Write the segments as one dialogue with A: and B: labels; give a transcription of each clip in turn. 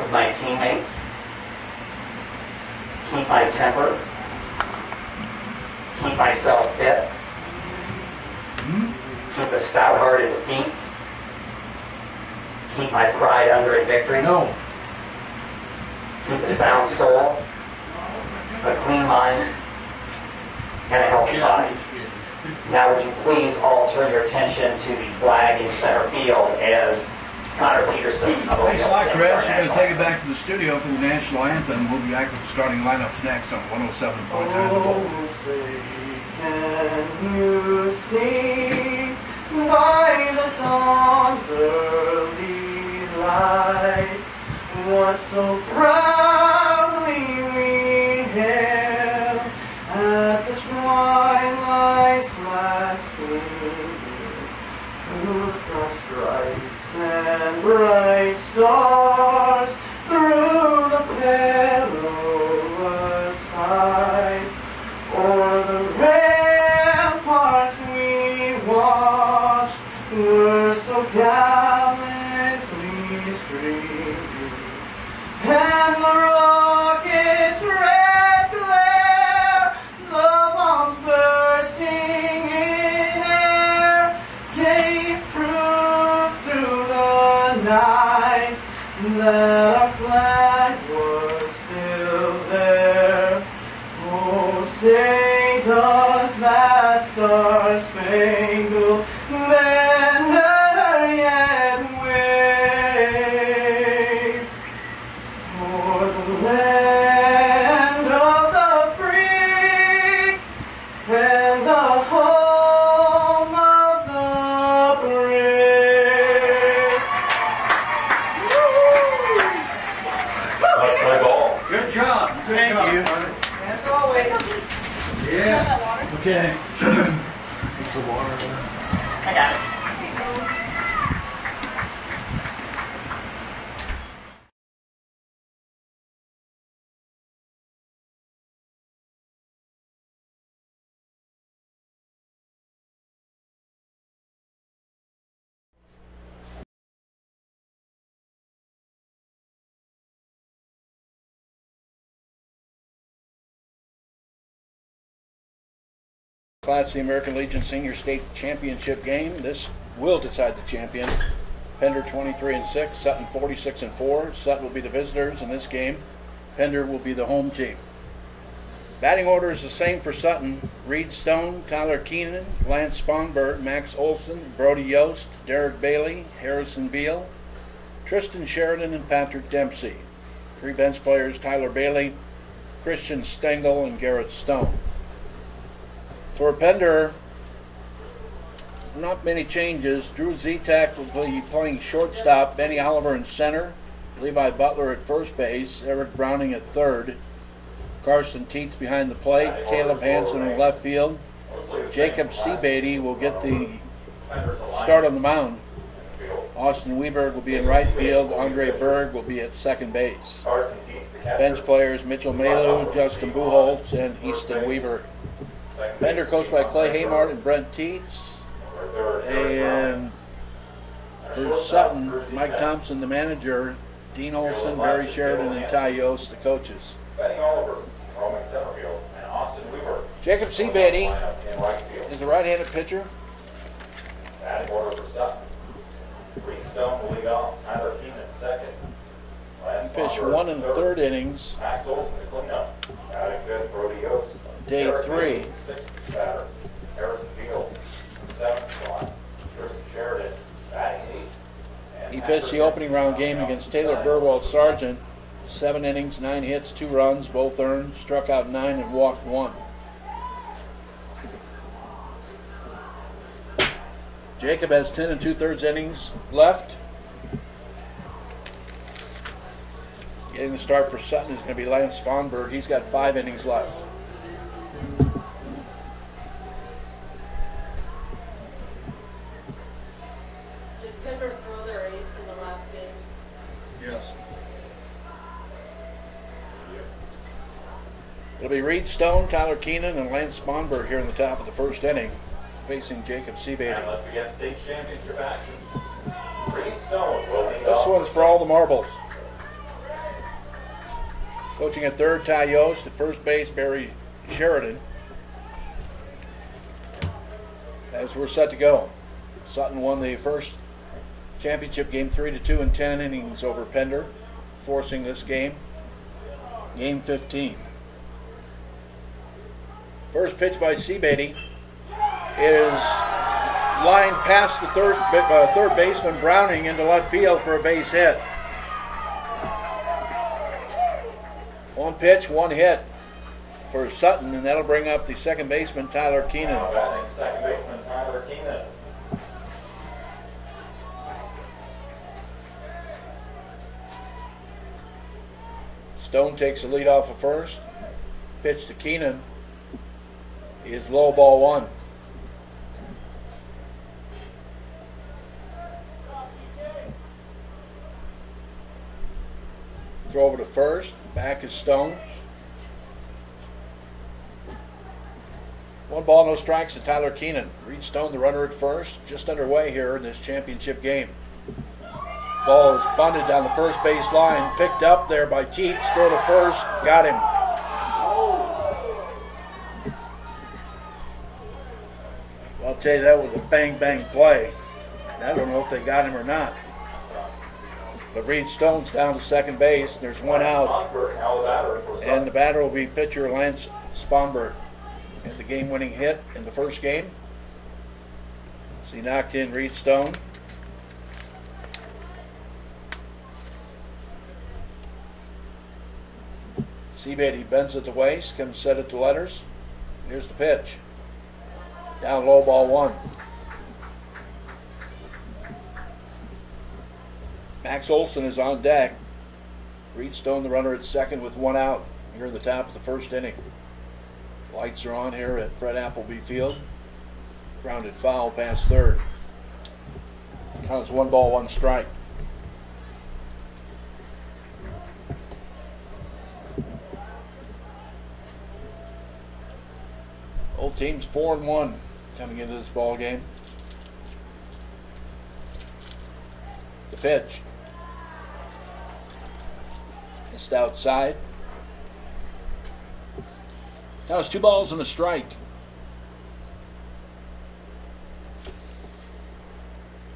A: with my teammates, keep my temper, keep myself fit, keep a stout heart in defeat, keep my pride under in victory, keep a sound soul, a clean mind, and a healthy body. Now would you please all turn your attention to the flag in center field as Connor Peterson of
B: Thanks a lot, Chris. We're going to take it
A: anthem.
B: back to the studio for the national anthem. We'll be back with the starting lineups next on 107.9 The Bull.
C: Oh, say, can you see by the dawn's early light what so proudly we hailed at the twilight's last gleaming, whose broad stripes and bright stars through the perilous fight o'er the ramparts we watched were so gallantly streaming, and the rocket's red glare, the bombs bursting in air, gave proof through the night that our flag was still there. Oh, say does that star-spangled banner yet wave o'er the land of the free and the home of the brave?
A: That's my goal.
B: Good job.
C: Thank you.
D: As always.
B: Yeah. Okay.
C: It's the water.
D: I got it.
B: Class of the American Legion Senior State Championship game. This will decide the champion. Pender 23-6, Sutton 46-4. Sutton will be the visitors in this game. Pender will be the home team. Batting order is the same for Sutton. Reed Stone, Tyler Keenan, Lance Sponberg, Max Olson, Brody Yost, Derek Bailey, Harrison Beal, Tristan Sheridan, and Patrick Dempsey. Three bench players, Tyler Bailey, Christian Stengel, and Garrett Stone. For Pender, not many changes. Drew Zetak will be playing shortstop, Benny Oliver in center, Levi Butler at first base, Eric Browning at third, Carson Teets behind the plate, Caleb Hansen in left field. Jacob Seabeatty will get the start on the mound. Austin Weberg will be in right field. Andre Berg will be at second base. Bench players Mitchell Malu, Justin Buchholz, and Easton Weaver. Pender coached by Clay Haymart and Brent Teets. And for Sutton, Mike Thompson, the manager, Dean Olson, Barry Sheridan, and Ty Yost, the coaches. Jacob Seabeatty is a right-handed pitcher.
E: Batting order for Sutton. Greenstone will lead off. Tyler Keenan second.
B: He pitched 1 1/3 innings.
E: Max Olson to clean up. Batting fifth, Brody Yost.
B: Day 3.
E: Sixth batter, Harrison Beal. Seventh spot, Tristan Sheridan. Batting eighth.
B: He pitched the opening round game against Taylor Burwell Sargent. 7 innings, 9 hits, 2 runs, both earned. Struck out 9 and walked 1. Jacob has 10 2/3 innings left. Getting the start for Sutton is going to be Lance Sponberg. He's got 5 innings left.
D: Did Pender throw their ace in the last game?
B: Yes. It'll be Reed Stone, Tyler Keenan, and Lance Sponberg here in the top of the first inning, facing Jacob
E: And
B: Seabeatty.
E: let's begin state championship action. Greenstone will lead
B: This
E: off.
B: one's for all the marbles. Coaching at third, Ty Yost. At first base, Barry Sheridan. As we're set to go, Sutton won the first championship game 3-2 in 10 innings over Pender, forcing this game. Game 15. First pitch by Seabeatty is lined past the third baseman Browning into left field for a base hit. One pitch, one hit for Sutton, and that'll bring up the second baseman Tyler Keenan.
E: Now batting second baseman Tyler Keenan.
B: Stone takes the lead off of first. Pitch to Keenan is low, ball one. Throw over to first. Back is Stone. 1 ball, no strikes to Tyler Keenan. Reed Stone, the runner at first, just underway here in this championship game. Ball is bunted down the first base line, picked up there by Teets. Throw to first, got him. I'll tell you, that was a bang play. I don't know if they got him or not. But Reed Stone's down to second base. There's one out. And the batter will be pitcher Lance Sponberg. Had the game-winning hit in the first game. So he knocked in Reed Stone. Seabeatty bends at the waist, comes set at the letters. Here's the pitch. Down low, ball one. Max Olson is on deck. Reed Stone, the runner at second with one out here at the top of the first inning. Lights are on here at Fred Appleby Field. Grounded foul past third. Counts 1 ball, 1 strike. Both teams 4-1 coming into this ball game. The pitch. Missed outside. Now it's 2 balls and a strike.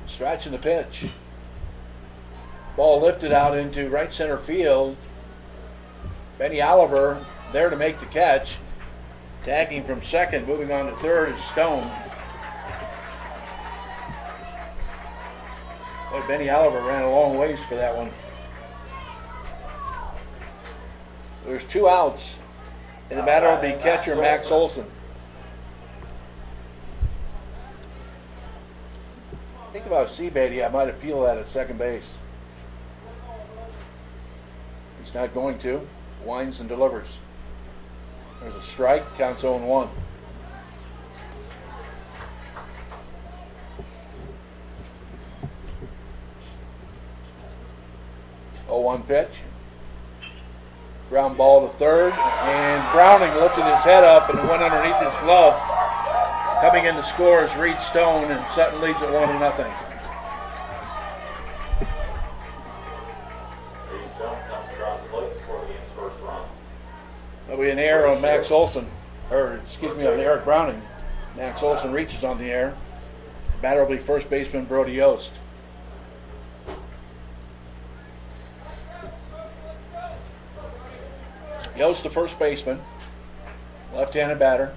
B: Stretching the pitch. Ball lifted out into right center field. Benny Oliver there to make the catch. Tagging from second, moving on to third is Stone. Boy, Benny Oliver ran a long ways for that one. There's 2 outs. And the batter will be catcher Max Olson. Think about Seabeatty. I might appeal that at second base. He's not going to. Winds and delivers. There's a strike. Counts 0-1. Oh, 0-1 pitch. Ground ball to third, and Browning lifted his head up and went underneath his glove. Coming in to score is Reed Stone, and Sutton leads at 1-0.
E: Reed Stone comes across the plate to score the game's first run.
B: There'll be an error on Max Olson, or excuse me, on Eric Browning. Max Olson reaches on the air. The batter will be first baseman Brody Yost. Yost, the first baseman, left-handed batter.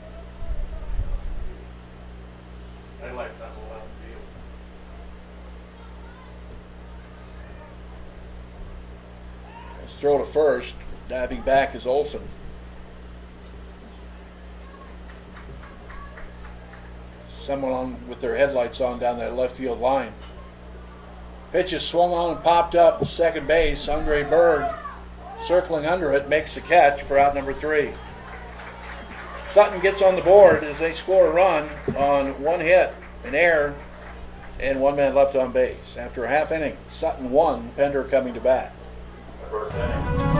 C: Headlights on the left field.
B: Let's throw to first. Diving back is Olson. Someone on with their headlights on down that left field line. Pitch is swung on and popped up. Second base, Andre Berg, circling under it, makes the catch for out number 3. Sutton gets on the board as they score a run on 1 hit, an error, and 1 man left on base. After a half inning, Sutton 1, Pender coming to bat.
E: The first inning.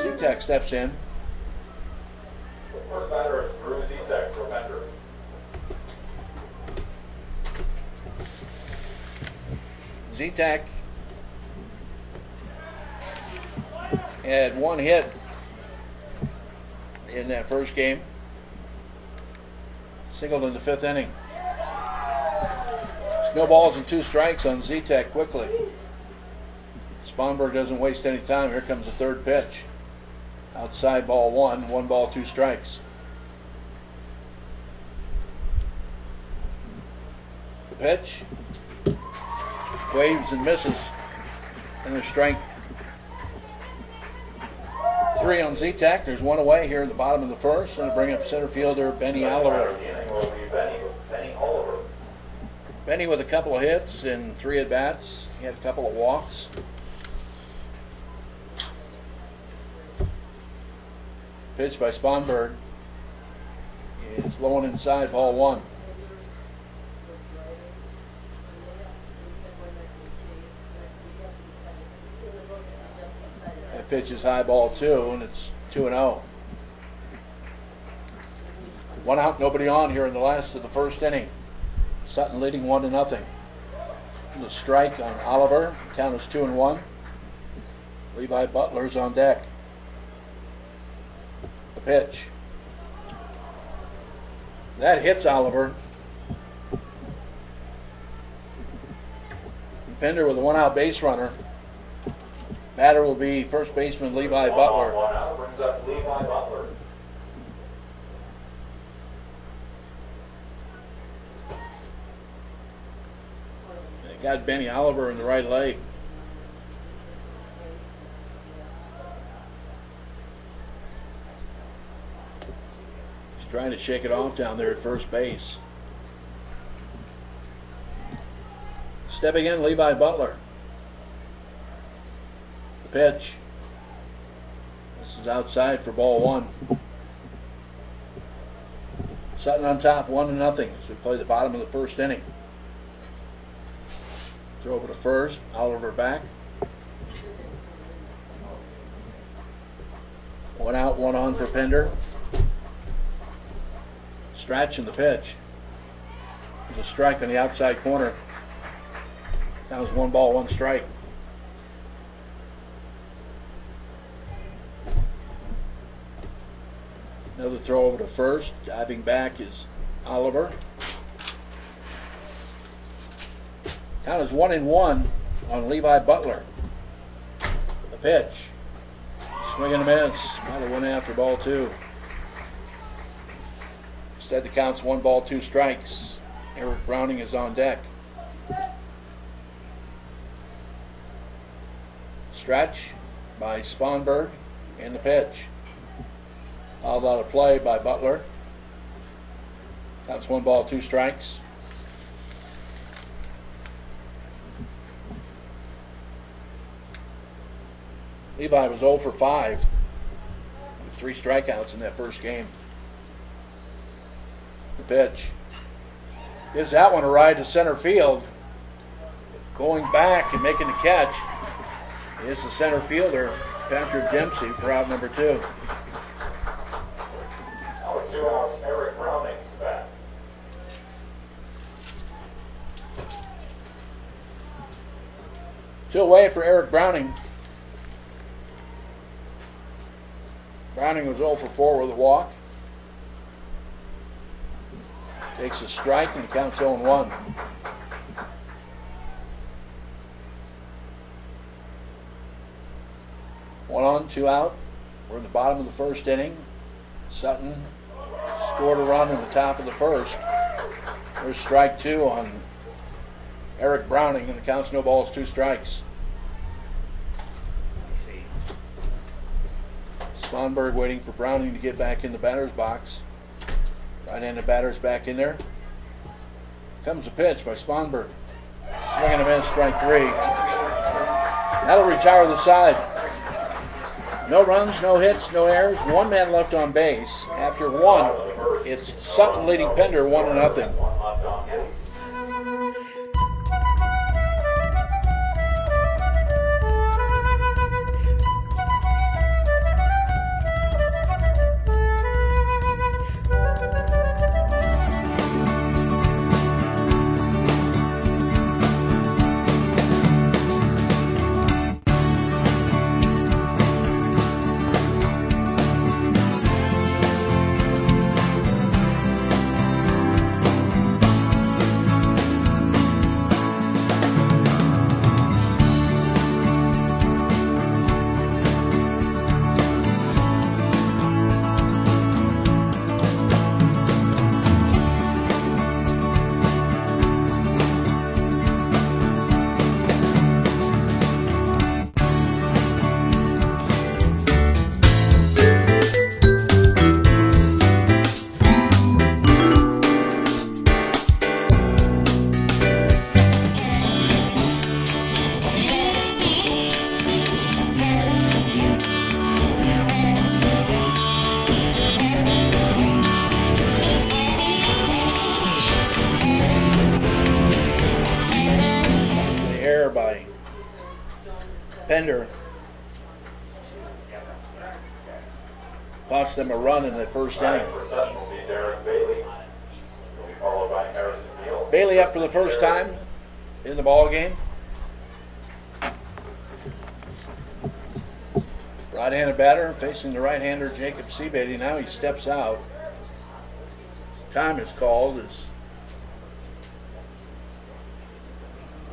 B: Z-Tech steps in.
E: The first batter is Drew Zitek for Pender.
B: Z-Tech had one hit in that first game. Singled in the 5th inning. Snowballs and 2 strikes on Z-Tech quickly. Sponberg doesn't waste any time. Here comes the 3rd pitch. Outside ball 1, 1 ball, 2 strikes. The pitch. Waves and misses. And there's strike 3 on Z-Tech. There's 1 away here in the bottom of the 1st. And to bring up center fielder Benny Oliver.
E: Benny Oliver.
B: Benny with a couple of hits and 3 at-bats. He had a couple of walks. Pitch by Sponberg is low and inside, ball 1. That pitch is high, ball 2, and it's 2-0. 1 out, nobody on here in the last of the 1st inning. Sutton leading 1-0. The strike on Oliver, count is 2-1. Levi Butler's on deck. The pitch. That hits Oliver. Pender with a 1 out base runner. Batter will be first baseman Levi Butler.
E: 1 out brings up Levi Butler.
B: They got Benny Oliver in the right leg. He's trying to shake it off down there at first base. Stepping in, Levi Butler. The pitch. This is outside for ball 1. Sutton on top, 1-0 as we play the bottom of the 1st inning. Throw over to first, Oliver back. 1 out, 1 on for Pender. Stretch in the pitch. There's a strike on the outside corner. That was 1 ball, 1 strike. Another throw over to first. Diving back is Oliver. Count is 1-1 on Levi Butler. The pitch. Swing and a miss. About a 1 after ball 2. Instead the count's 1 ball, 2 strikes. Eric Browning is on deck. Stretch by Sponberg and the pitch. Fouled out of play by Butler. That's 1 ball, 2 strikes. Levi was 0 for 5 with 3 strikeouts in that first game. The pitch. Gives that one a ride to center field. Going back and making the catch is the center fielder, Patrick Dempsey, for out number 2.
E: Now with 2 outs, Eric Browning is back.
B: Two away for Eric Browning. Browning was 0 for 4 with a walk. Takes a strike and counts 0-1. One on, 2 out. We're in the bottom of the 1st inning. Sutton scored a run in the top of the 1st. There's strike 2 on Eric Browning, and the count's no balls, 2 strikes. Sponberg waiting for Browning to get back in the batter's box. Right-handed batter's back in there. Comes a pitch by Sponberg. Swing and a miss, strike 3. That'll retire the side. No runs, no hits, no errors. 1 man left on base. After 1, it's Sutton leading Pender 1-0. there by Pender. Cost them a run in the first inning.
E: For Sutton will be Derek Bailey. Will be followed by Harrison Field.
B: Bailey up for the first time in the ball game. Right-handed batter facing the right-hander Jacob Seabeatty. Now he steps out. Time is called as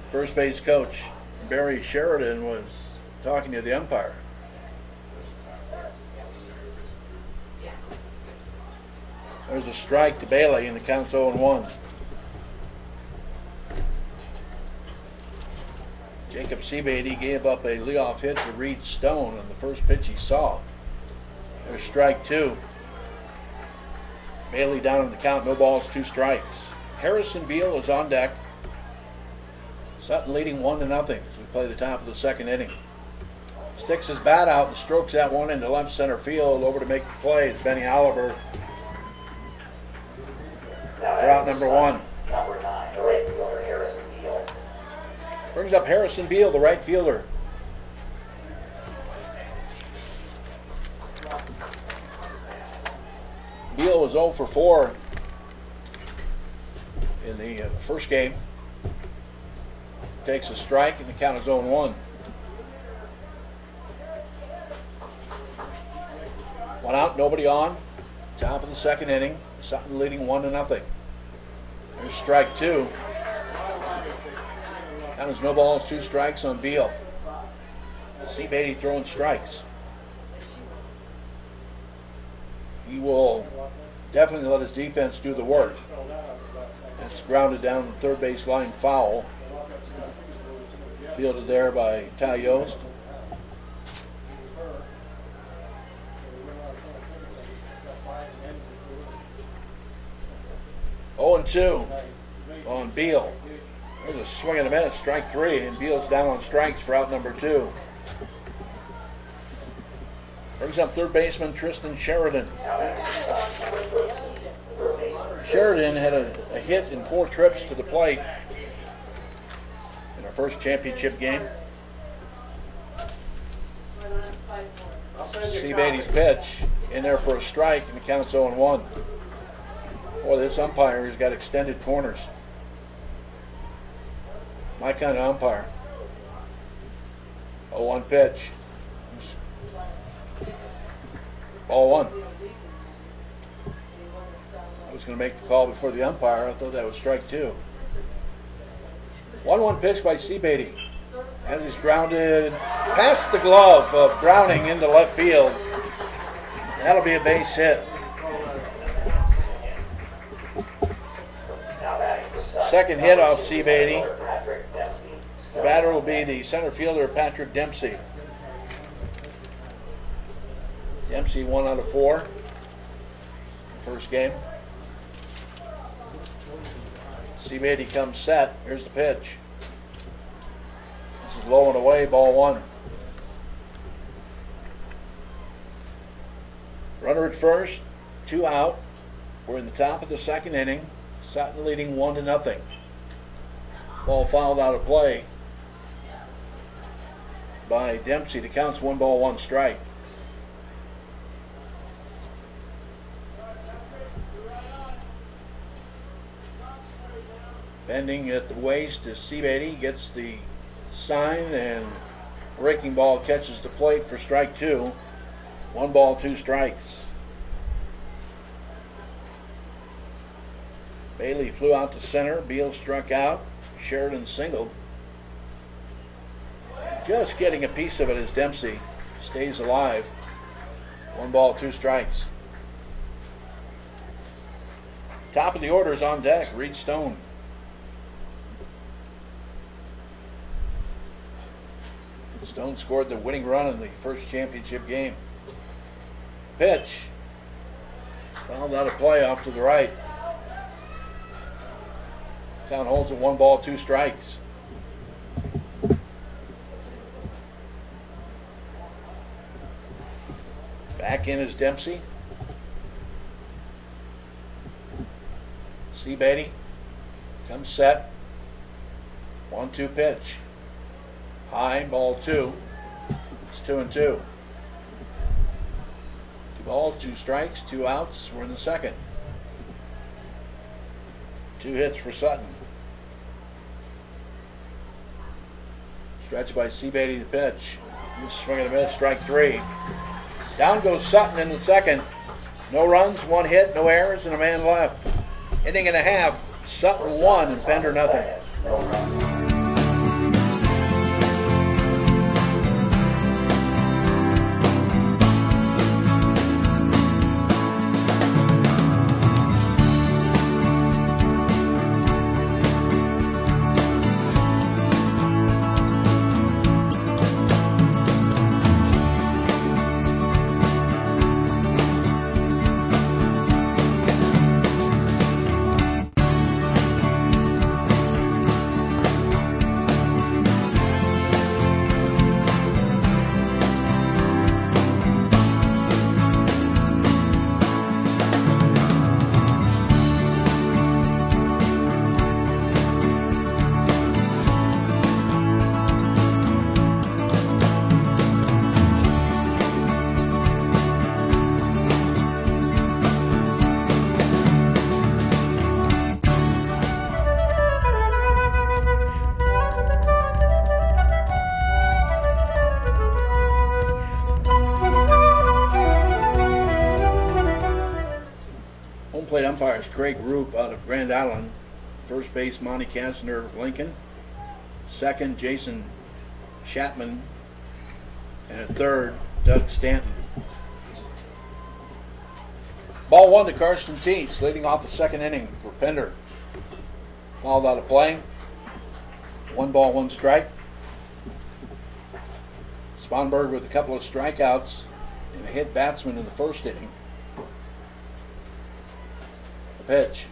B: first base coach Barry Sheridan was talking to the umpire. There's a strike to Bailey and the count's 0-1. Jacob Seabeatty gave up a leadoff hit to Reed Stone on the first pitch he saw. There's strike 2. Bailey down in the count, no balls, 2 strikes. Harrison Beal is on deck. Sutton leading 1-0 as we play the top of the second inning. Sticks his bat out and strokes that one into left center field. Over to make the play is Benny Oliver for out number 1.
A: Number 9, the right fielder, Harrison Beal.
B: Brings up Harrison Beal, the right fielder. Beal was 0 for 4 in the first game. Takes a strike and the count is 0-1. One out, nobody on. Top of the second inning. Sutton leading 1-0. There's strike 2. Count is no balls, 2 strikes on Beal. Seabeatty throwing strikes. He will definitely let his defense do the work. That's grounded down the third base line foul. Fielded there by Ty Yost. Oh, and 2 on Beal. There's a swing and a miss, strike 3, and Beal's down on strikes for out number 2. Brings up third baseman Tristan Sheridan. Sheridan had a hit in 4 trips to the plate in our first championship game. Seabeatty's pitch in there for a strike, and the count's 0-1. Boy, this umpire has got extended corners. My kind of umpire. 0-1 pitch. Ball 1. I was going to make the call before the umpire. I thought that was strike 2. 1-1 pitch by Seabeatty. That is grounded past the glove of Browning into left field. That'll be a base hit. Second hit off Seabeatty. The batter will be the center fielder Patrick Dempsey. Dempsey 1 out of 4. First game. Seabeatty comes set. Here's the pitch. This is low and away, ball 1. Runner at first, 2 out. We're in the top of the second inning. Sutton leading 1-0. Ball fouled out of play by Dempsey. The count's 1 ball, 1 strike. Bending at the waist is Seabeatty. Gets the sign and breaking ball catches the plate for strike 2. 1 ball, 2 strikes. Bailey flew out to center. Beal struck out. Sheridan singled. Just getting a piece of it as Dempsey stays alive. 1 ball, 2 strikes. Top of the order is on deck. Reed Stone. Stone scored the winning run in the first championship game. Pitch. Fouled out of play off to the right. Count holds at 1 ball, 2 strikes. Back in is Dempsey. Seabeatty comes set. 1-2 pitch. High, ball 2. It's 2-2. 2 balls, 2 strikes, 2 outs. We're in the second. 2 hits for Sutton. Stretched by Seabeatty, the pitch. Swing and a miss, strike 3. Down goes Sutton in the second. No runs, 1 hit, no errors, and a man left. Inning and a half. Sutton 1 and Pender nothing.
E: No run.
B: Plate umpires Craig Roop out of Grand Island. First base Monty Kastner of Lincoln. Second Jason Chapman. And a third Doug Stanton. Ball 1 to Karsten Teets, leading off the second inning for Pender. Fouled out of play. 1 ball, 1 strike. Sponberg with a couple of strikeouts and a hit batsman in the first inning. Pitch.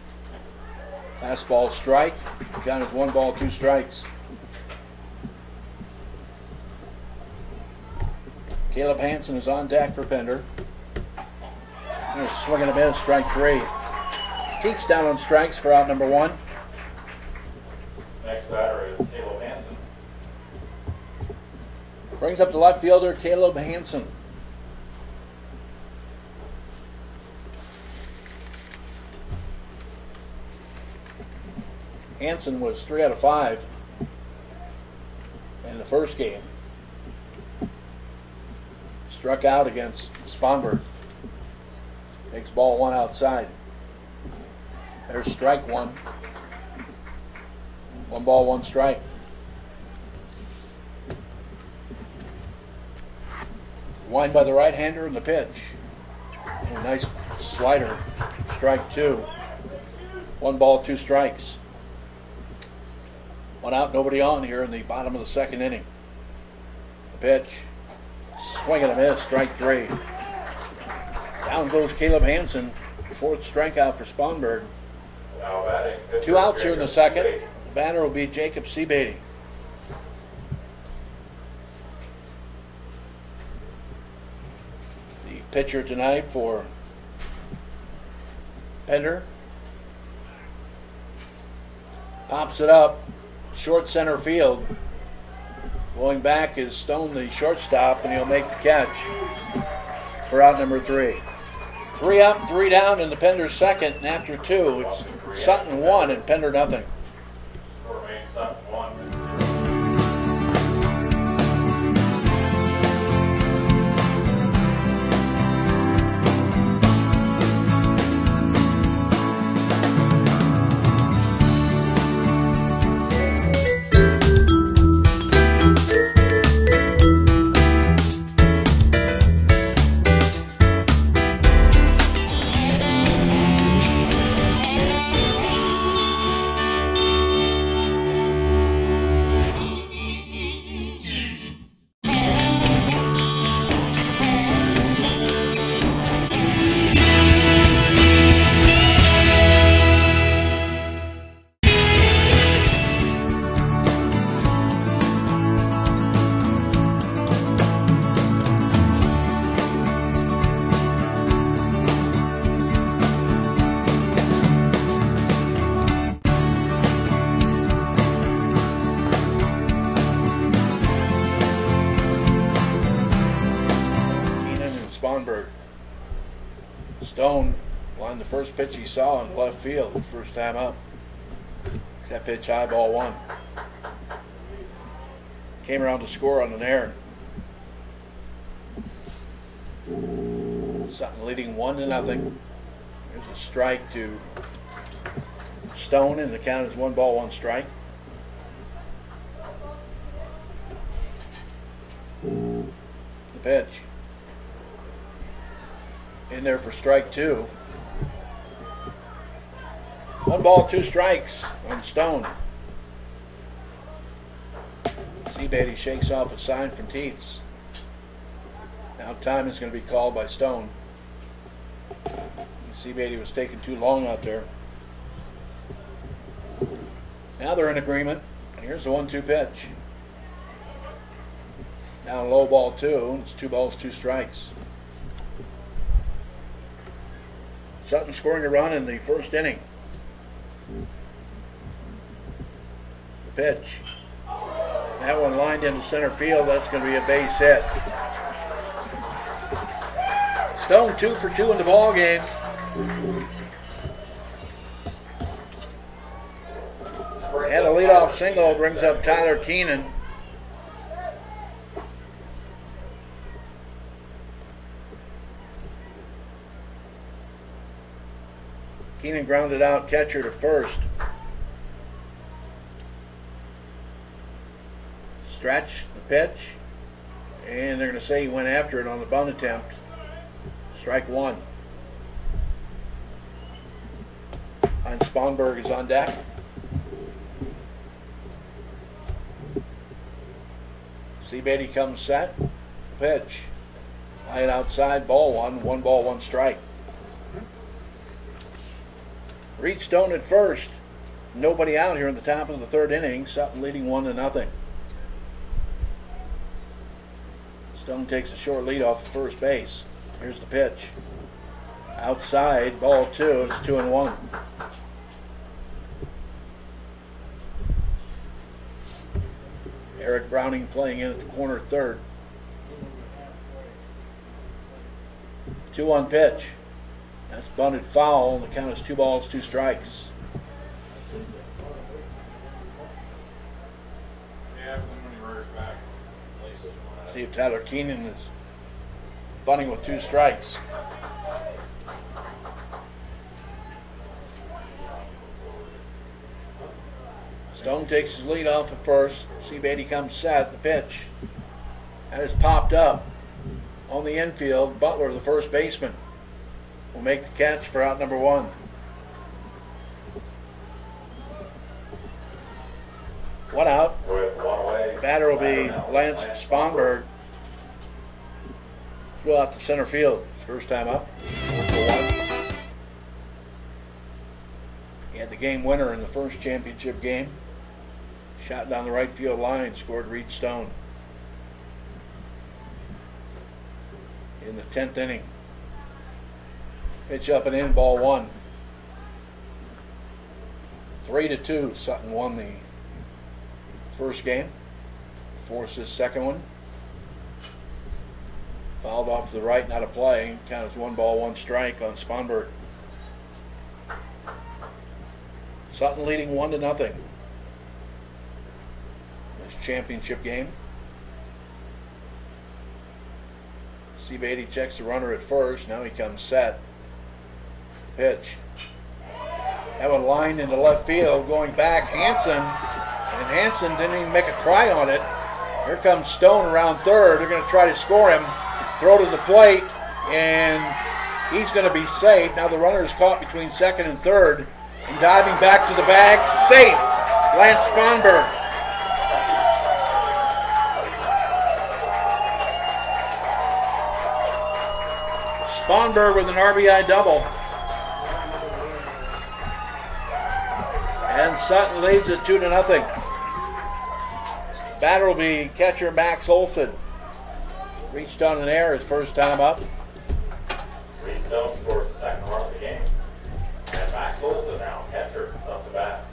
B: Fastball strike. Count as 1 ball, 2 strikes. Caleb Hansen is on deck for Pender. And a swing and a miss, strike 3. Teeks down on strikes for out number 1.
E: Next batter is Caleb Hansen.
B: Brings up the left fielder, Caleb Hansen. Hansen was 3 out of 5 in the first game. Struck out against Sponberg. Takes ball 1 outside. There's strike 1. 1 ball, 1 strike. Wind by the right-hander in the pitch. And a nice slider. Strike 2. 1 ball, 2 strikes. 1 out, nobody on here in the bottom of the second inning. The pitch. Swing and a miss, strike 3. Down goes Caleb Hansen. 4th strikeout for Sponberg.
E: Now batting.
B: 2 outs here in the second. The batter will be Jacob Seabeatty. The pitcher tonight for Pender. Pops it up. Short center field. Going back is Stone, the shortstop, and he'll make the catch for out number 3. 3 up, 3 down in the Pender second, and after 2, it's Sutton 1 and Pender nothing.
E: Score remains Sutton 1.
B: Sponberg. Stone lined the first pitch he saw in left field, first time up. That pitch high, ball one. Came around to score on an error. Sutton leading 1-0. There's a strike to Stone, and the count is 1 ball, 1 strike. The pitch. In there for strike 2. 1 ball, 2 strikes on Stone. Seabeatty shakes off a sign from Teets. Now time is going to be called by Stone. Seabeatty was taking too long out there. Now they're in agreement. And here's the 1-2 pitch. Now low, ball 2. It's 2 balls, 2 strikes. Sutton scoring a run in the first inning. The pitch. That one lined into center field. That's going to be a base hit. Stone 2 for 2 in the ball game. And a leadoff single brings up Tyler Keenan. Keenan grounded out catcher to first. Stretch the pitch, and they're going to say he went after it on the bunt attempt. Strike 1. And Sponberg is on deck. Seabeatty comes set. Pitch. High and outside, ball 1. 1 ball, 1 strike. Reed Stone at first. Nobody out here in the top of the 3rd inning. Sutton leading 1-0. Stone takes a short lead off the first base. Here's the pitch. Outside, ball 2. It's 2-1. Eric Browning playing in at the corner 3rd. 2-1 pitch. That's bunted foul. The count is 2 balls, 2 strikes. See if Tyler Keenan is bunting with 2 strikes. Stone takes his lead off at first. Seabeatty comes set. The pitch. That is popped up on the infield. Butler, the first baseman, will make the catch for out number 1. One out. Batter will be Lance Sponberg. Flew out to center field. First time up. 1-1. He had the game winner in the first championship game. Shot down the right field line. Scored Reed Stone. In the 10th inning. Pitch up and in, ball 1. 3-2. Sutton won the first game. Forced his second one. Fouled off to the right, not a play. Count is 1 ball, 1 strike on Sponberg. Sutton leading 1-0. This championship game. Seabeatty checks the runner at first. Now he comes set. Pitch. That one lined into left field, going back Hansen, and Hansen didn't even make a try on it. Here comes Stone around 3rd. They're going to try to score him. Throw to the plate, and he's going to be safe. Now the runner is caught between 2nd and 3rd, and diving back to the bag, safe. Lance Sponberg. Sponberg with an RBI double. And Sutton leads it 2-0. Batter will be catcher Max Olson. Reached on an error his first time up.
E: Reed Stone scores the 2nd run of the game. And Max Olson now, catcher, is up to bat.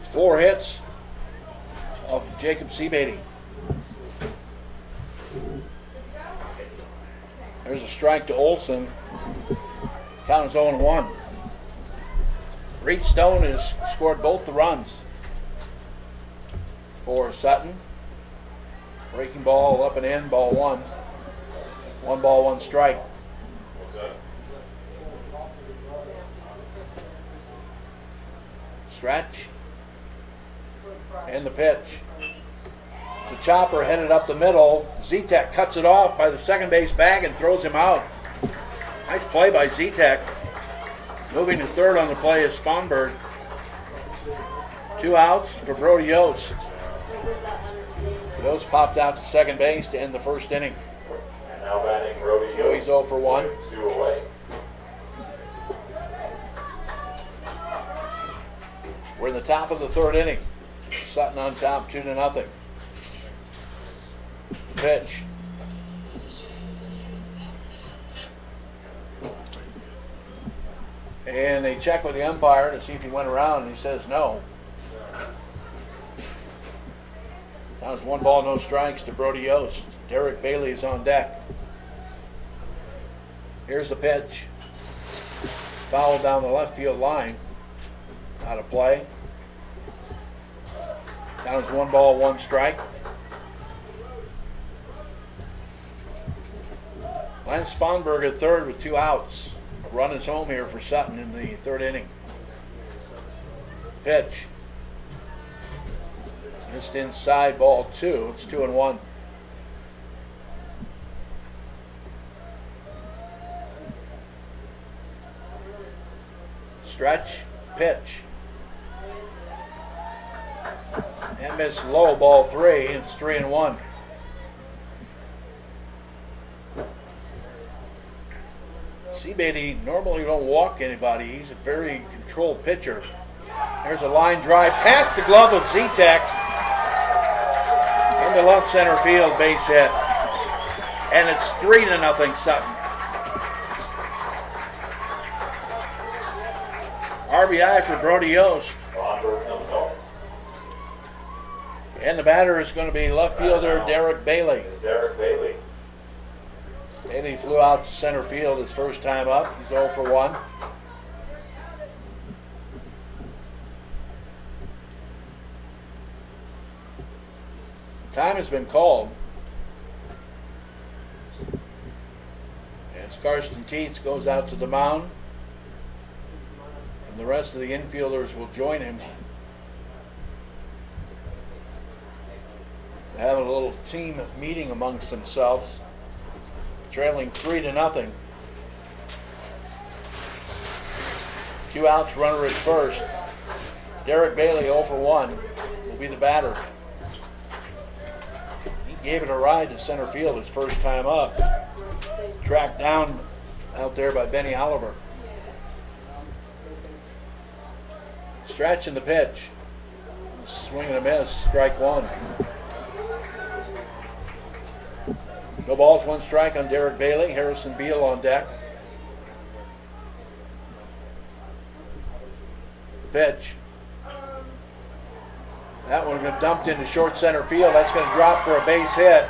B: 4 hits of Jacob Seabeatty. There's a strike to Olson. Count is 0-1. Reed Stone has scored both the runs for Sutton. Breaking ball up and in, ball one. 1 ball, 1 strike.
E: What's that?
B: Stretch. And the pitch. So Chopper headed up the middle. Zetek cuts it off by the second base bag and throws him out. Nice play by Zetek. Moving to third on the play is Sponberg. 2 outs for Brody Yost. Yost popped out to second base to end the first inning.
E: And now batting Brody
B: So he's 0 for 1.
E: 2 away.
B: We're in the top of the third inning. Sutton on top, 2-0. Pitch. And they check with the umpire to see if he went around, and he says no. Now it's 1 ball, no strikes to Brody Yost. Derek Bailey is on deck. Here's the pitch. Foul down the left field line. Out of play. Down is 1 ball, 1 strike. Lance Sponberg at third with 2 outs. A run is home here for Sutton in the third inning. Pitch. Just inside, ball 2. It's 2-1. Stretch, pitch. And miss low, ball 3. It's 3-1. Seabaity normally don't walk anybody. He's a very controlled pitcher. There's a line drive past the glove of Zetek. Into left center field, base hit. And it's 3-0 Sutton. RBI for Brody Yost.
E: Sponberg comes home.
B: And the batter is going to be left fielder Derek Bailey.
E: Derek Bailey.
B: Bailey flew out to center field his first time up. He's 0 for 1. Time has been called. As Karsten Tietz goes out to the mound. And the rest of the infielders will join him. They're having a little team meeting amongst themselves. Trailing 3-0. 2 outs, runner at first. Derek Bailey 0 for 1 will be the batter. He gave it a ride to center field his first time up. Tracked down out there by Benny Oliver. Stretch in the pitch. Swing and a miss, strike 1. No balls, 1 strike on Derek Bailey. Harrison Beal on deck. Pitch. That one dumped into short center field. That's going to drop for a base hit.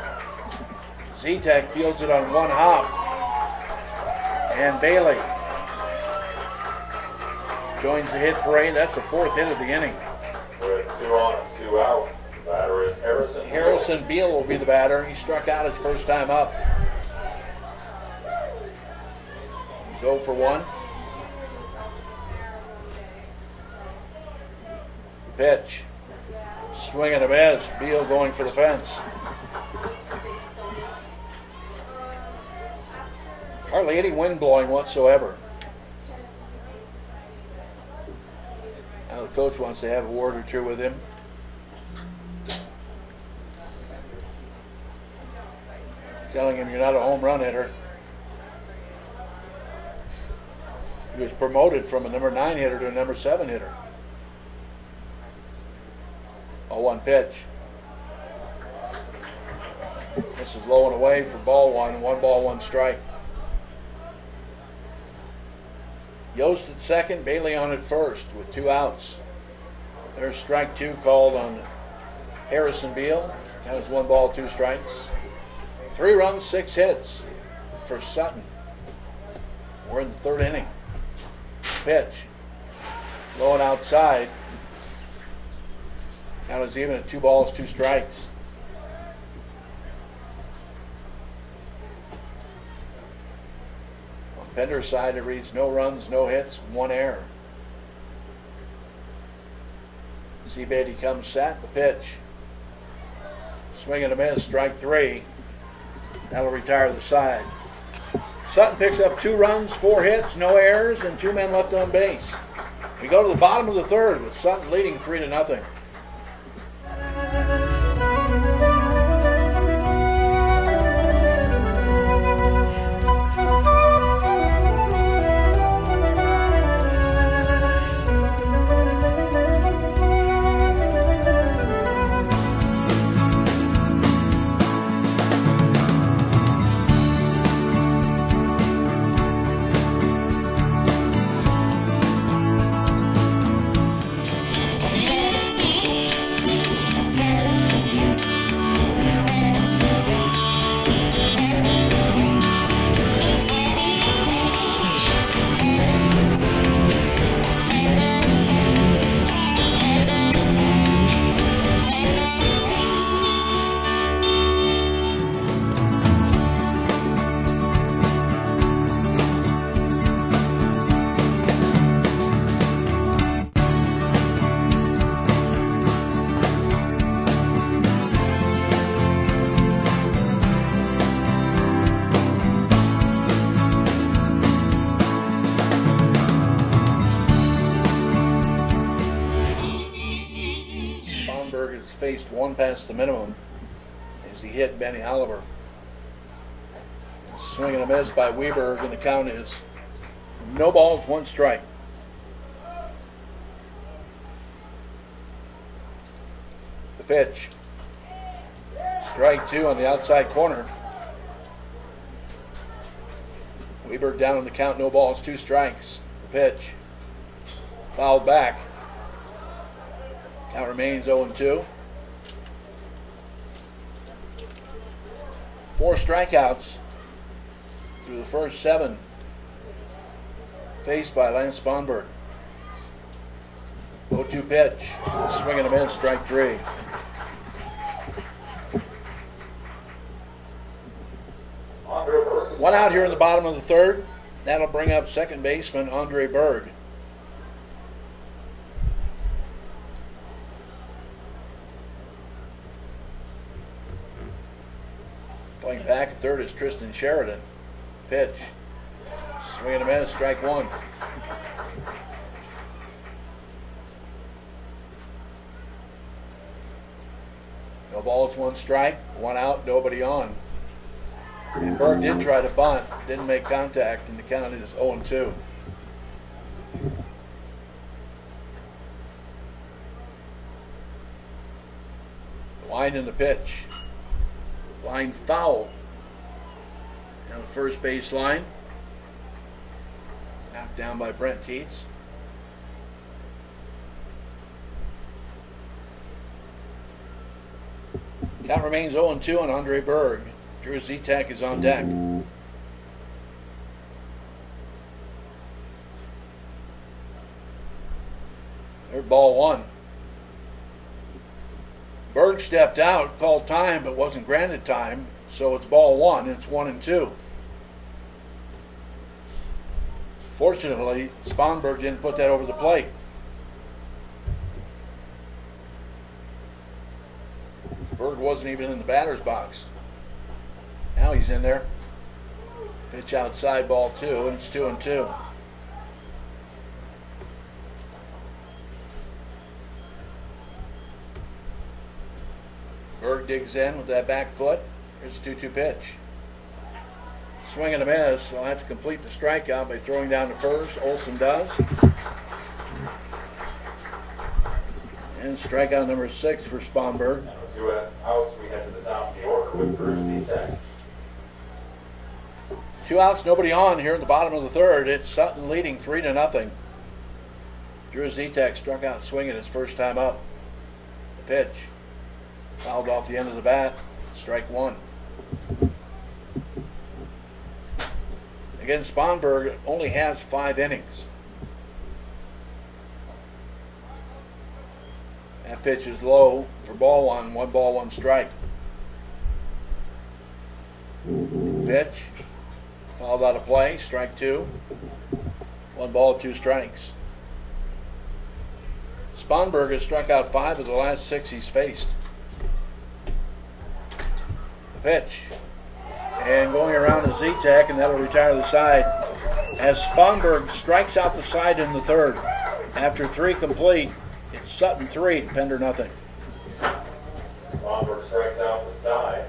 B: Zetek fields it on 1 hop. And Bailey joins the hit parade. That's the 4th hit of the inning.
E: With 2 on and 2 out. Batter is Harrison.
B: Harrison Beal will be the batter. He struck out his first time up. He's 0 for 1. Pitch. Swing and a miss. Beal going for the fence. Hardly any wind blowing whatsoever. Now the coach wants to have a word or two with him. Telling him you're not a home run hitter. He was promoted from a number 9 hitter to a number 7 hitter. 0-1 pitch. This is low and away for ball 1. 1 ball, 1 strike. Yost at second, Bailey on at first with 2 outs. There's strike 2 called on Harrison Beal. That was 1 ball, 2 strikes. 3 runs, 6 hits for Sutton. We're in the third inning. Pitch. Low and outside. Count is even at 2 balls, 2 strikes. On Pender's side, it reads no runs, no hits, 1 error. Seabady comes set, the pitch. Swing and a miss, strike 3. That'll retire the side. Sutton picks up 2 runs, 4 hits, no errors, and 2 men left on base. We go to the bottom of the third with Sutton leading 3-0. Has faced 1 past the minimum as he hit Benny Oliver. Swing and a miss by Weber, and the count is no balls, 1 strike. The pitch. Strike 2 on the outside corner. Weber down on the count, no balls, 2 strikes. The pitch. Fouled back. Count remains 0-2. 4 strikeouts through the first 7 faced by Lance Sponberg. 0-2 pitch. Swing and a miss, strike 3. One out here in the bottom of the third. That'll bring up second baseman Andre Berg. Playing back at third is Tristan Sheridan. Pitch. Swing and a miss, strike 1. No balls, 1 strike, 1 out, nobody on. And Berg did try to bunt, didn't make contact, and the count is 0-2. The line in the pitch. Line foul on the first base line. Knocked down by Brent Teets. Count remains 0-2 on Andre Berg. Drew Zetak is on deck. There's ball 1. Berg stepped out, called time, but wasn't granted time, so it's ball 1. It's 1-2. Fortunately, Sponberg didn't put that over the plate. Berg wasn't even in the batter's box. Now he's in there. Pitch outside, ball 2, and it's 2-2. Berg digs in with that back foot. Here's a 2-2 pitch. Swing and a miss. I'll have to complete the strikeout by throwing down to first. Olsen does. And strikeout number 6 for Sponberg.
E: And with 2 outs, we head to the top of the order with Drew Zetak.
B: 2 outs, nobody on here at the bottom of the third. It's Sutton leading 3-0. Drew Zetak struck out swinging his first time up. The pitch. Fouled off the end of the bat. Strike 1. Again, Sponberg only has 5 innings. That pitch is low for ball 1. 1 ball, 1 strike. Pitch. Fouled out of play. Strike 2. 1 ball, 2 strikes. Sponberg has struck out 5 of the last 6 he's faced. The pitch. And going around is Z-Tech, and that'll retire the side as Sponberg strikes out the side in the 3rd. After 3 complete, it's Sutton 3, Pender nothing.
E: Sponberg strikes out the side.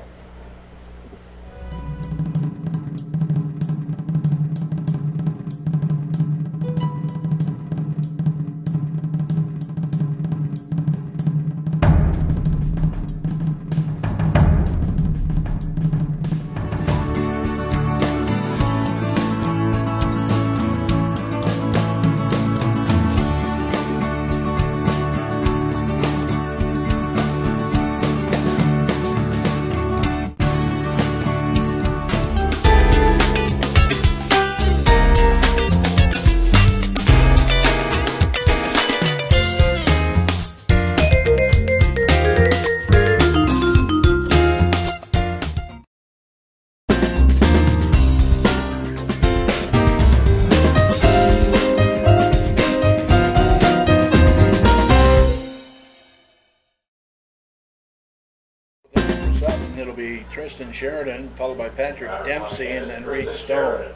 B: It'll be Tristan Sheridan, followed by Patrick Dempsey, and then Reed Stone.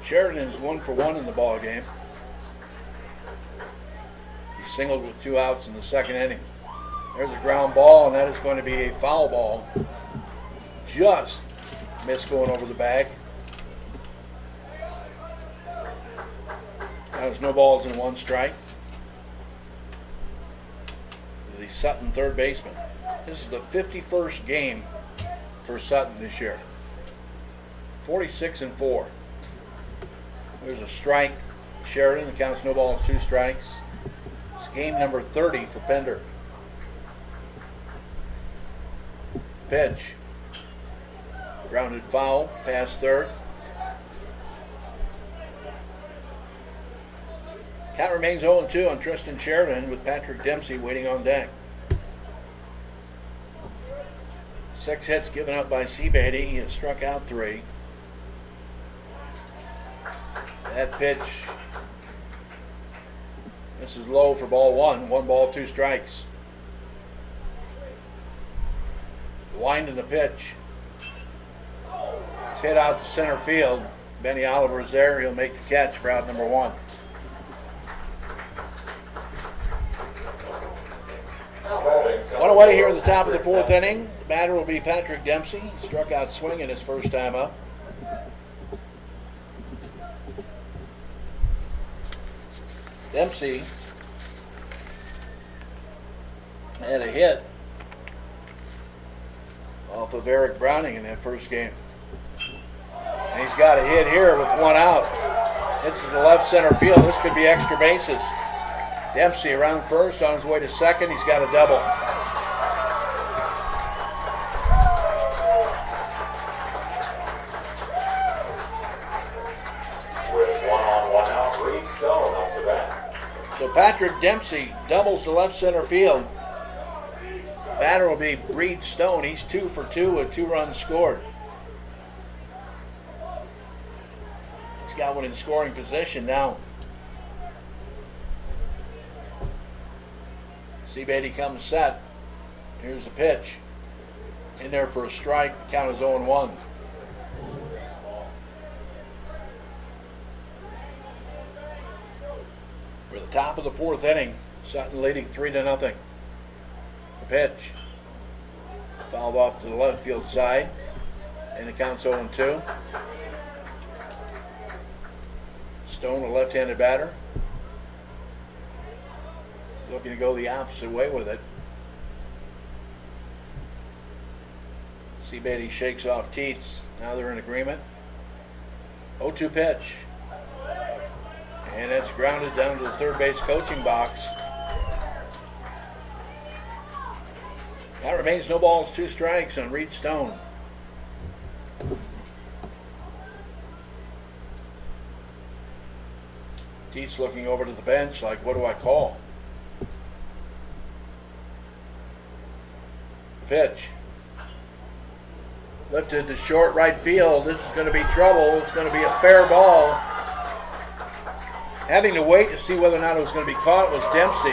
B: Sheridan's 1 for 1 in the ball game. He singled with 2 outs in the 2nd inning. There's a ground ball, and that is going to be a foul ball. Just missed going over the bag. Now there's no balls and 1 strike. The Sutton 3rd baseman. This is the 51st game for Sutton this year. 46-4. There's a strike. Sheridan, the count's no balls, 2 strikes. It's game number 30 for Pender. Pitch. Grounded foul, past 3rd. Count remains 0-2 on Tristan Sheridan with Patrick Dempsey waiting on deck. 6 hits given up by Seabeatty. He has struck out 3. That pitch, this is low for ball 1. 1 ball, 2 strikes. The wind in the pitch. It's hit out to center field. Benny Oliver's there. He'll make the catch for out number 1. One away here at the top of the 4th inning. The batter will be Patrick Dempsey. He struck out swinging his first time up. Dempsey had a hit off of Eric Browning in that first game. And he's got a hit here with 1 out. Hits to the left center field. This could be extra bases. Dempsey around first, on his way to 2nd. He's got a double.
E: With 1 on, 1 out, Reed Stone up to bat.
B: So Patrick Dempsey doubles to left center field. Batter will be Reed Stone. He's 2 for 2 with 2 runs scored. He's got one in scoring position now. Seabeatty comes set. Here's the pitch. In there for a strike. Count is 0-1. We're at the top of the 4th inning. Sutton leading 3-0. The pitch. Fouled off to the left field side. And the count's 0-2. Stone, a left-handed batter. Looking to go the opposite way with it. Seabeatty shakes off Teets. Now they're in agreement. 0-2 pitch. And that's grounded down to the 3rd base coaching box. That remains no balls, 2 strikes on Reed Stone. Teets looking over to the bench like, what do I call? Pitch. Lifted to short right field. This is going to be trouble. It's going to be a fair ball. Having to wait to see whether or not it was going to be caught was Dempsey.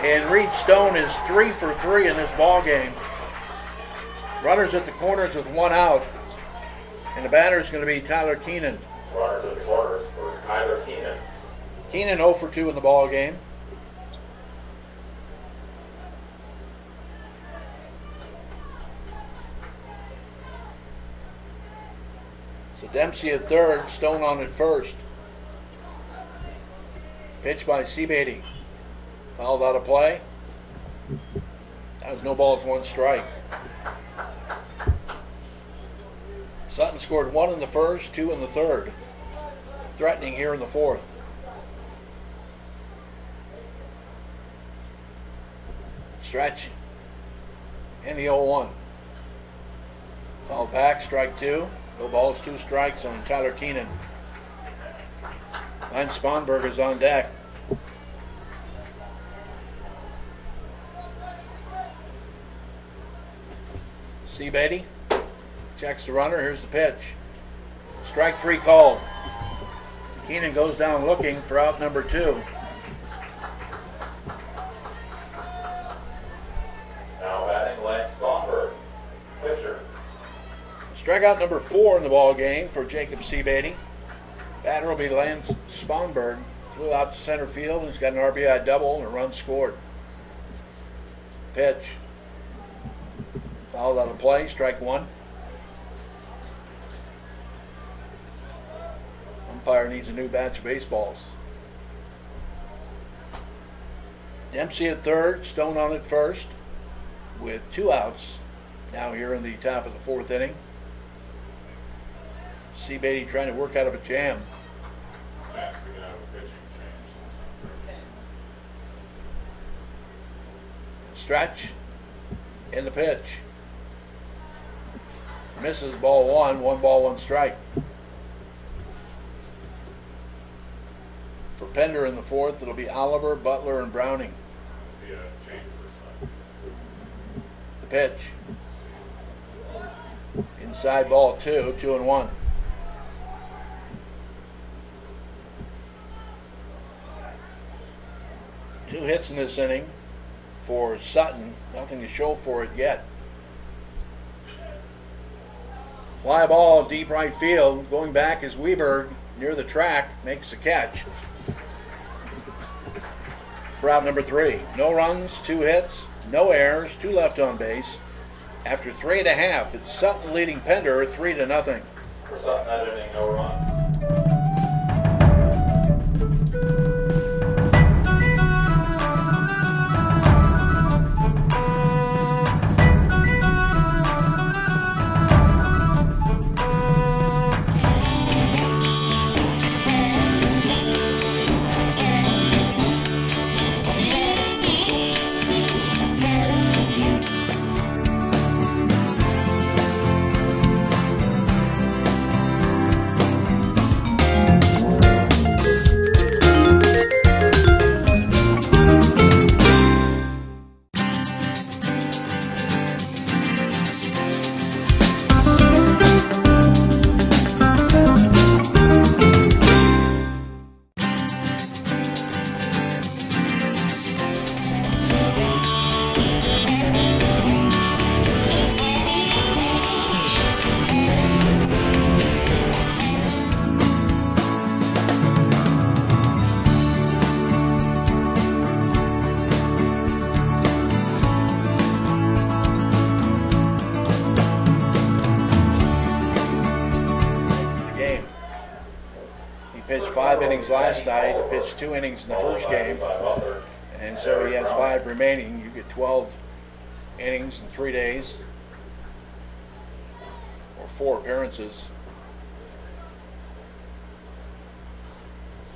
B: And Reed Stone is 3 for 3 in this ball game. Runners at the corners with 1 out. And the batter is going to be Tyler Keenan.
E: Runners at the corners for Tyler Keenan.
B: Keenan 0 for 2 in the ball game. So Dempsey at third, Stone on at first. Pitch by Seabeatty. Fouled out of play. That was no balls, 1 strike. Sutton scored 1 in the first, 2 in the third. Threatening here in the fourth. Stretch. And the 0-1. Foul back, strike 2. No balls, 2 strikes on Tyler Keenan. Lance Sponberg is on deck. Seabeatty checks the runner. Here's the pitch. Strike 3 called. Keenan goes down looking for out number 2.
E: Now batting Lance Sponberg, pitcher.
B: Strikeout number 4 in the ball game for Jacob Seabeatty. Batter will be Lance Sponberg. Flew out to center field and he's got an RBI double and a run scored. Pitch. Fouled out of play, strike 1. Umpire needs a new batch of baseballs. Dempsey at third, Stone on at first, with 2 outs. Now here in the top of the 4th inning. Seabeatty trying to work out of a jam.
E: Chance to get out of a pitching change.
B: Stretch. In the pitch. Misses ball 1, 1 ball, 1 strike. For Pender in the 4th, it'll be Oliver, Butler, and Browning.
E: Be a change for Sutton.
B: The pitch. Inside ball 2, 2-1. Two hits in this inning for Sutton. Nothing to show for it yet. Fly ball deep right field. Going back is Weberg near the track. Makes the catch. For out number 3. No runs, 2 hits, no errors, 2 left on base. After 3 1/2, it's Sutton leading Pender 3-0.
E: For Sutton that inning, no runs.
B: Pitched 5 innings last night, pitched 2 innings in the first game, and so he has 5 remaining. You get 12 innings in 3 days, or 4 appearances.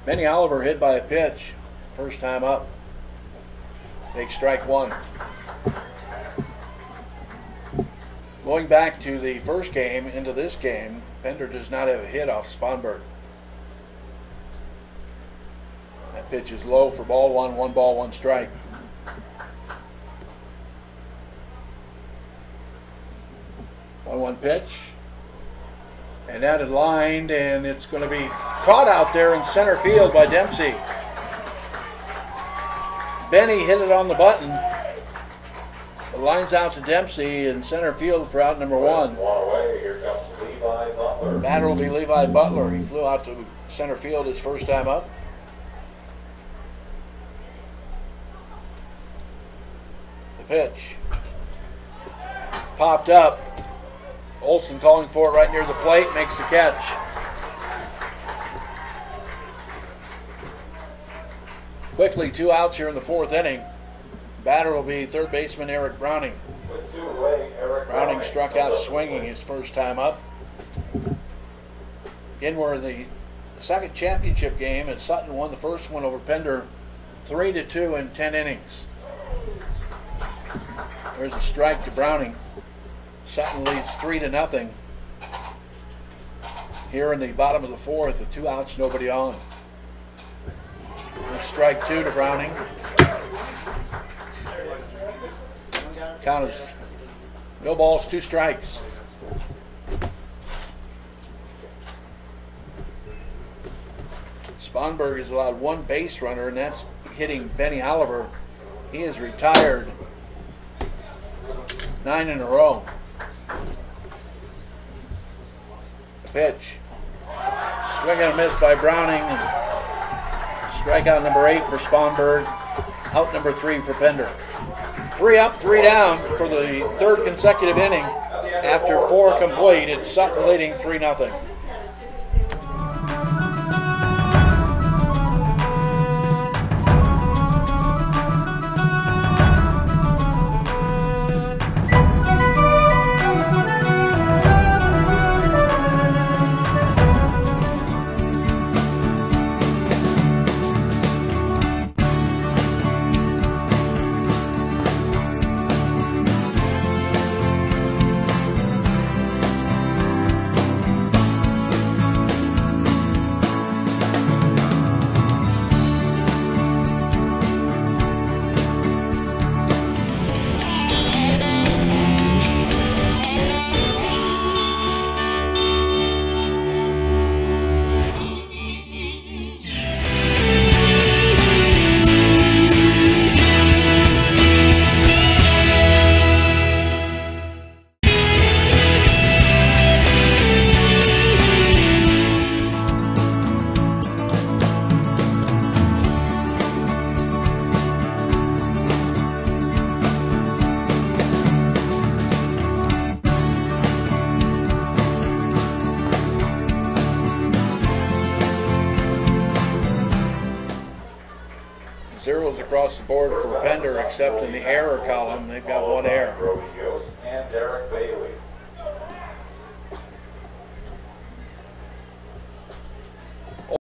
B: Benny Oliver hit by a pitch, first time up. Takes strike 1. Going back to the first game into this game, Pender does not have a hit off Sponberg. Pitch is low for ball one. 1 ball, 1 strike. One pitch. And that is lined, and it's going to be caught out there in center field by Dempsey. Benny hit it on the button. The line's out to Dempsey in center field for out number 1.
E: One away. Here comes Levi Butler.
B: Batter will be Levi Butler. He flew out to center field his first time up. The pitch. Popped up. Olson calling for it right near the plate. Makes the catch. Quickly, 2 outs here in the 4th inning. Batter will be third baseman Eric Browning.
E: With 2 away, Eric
B: Browning struck out swinging his first time up. Again, we're in the second championship game, and Sutton won the first one over Pender 3-2 in 10 innings. There's a strike to Browning. Sutton leads 3-0 here in the bottom of the 4th with 2 outs, nobody on. There's strike 2 to Browning. Count is no balls, 2 strikes. Sponberg has allowed 1 base runner, and that's hitting Benny Oliver. He is retired 9 in a row. The pitch. Swing and a miss by Browning. And strikeout number 8 for Sponberg. Out number 3 for Pender. 3 up, 3 down for the 3rd consecutive inning. After 4 complete, it's Sutton leading 3-0. Zeros across the board for Pender, except in the error column. They've got 1 error.
E: Brody Yost and Derek Bailey.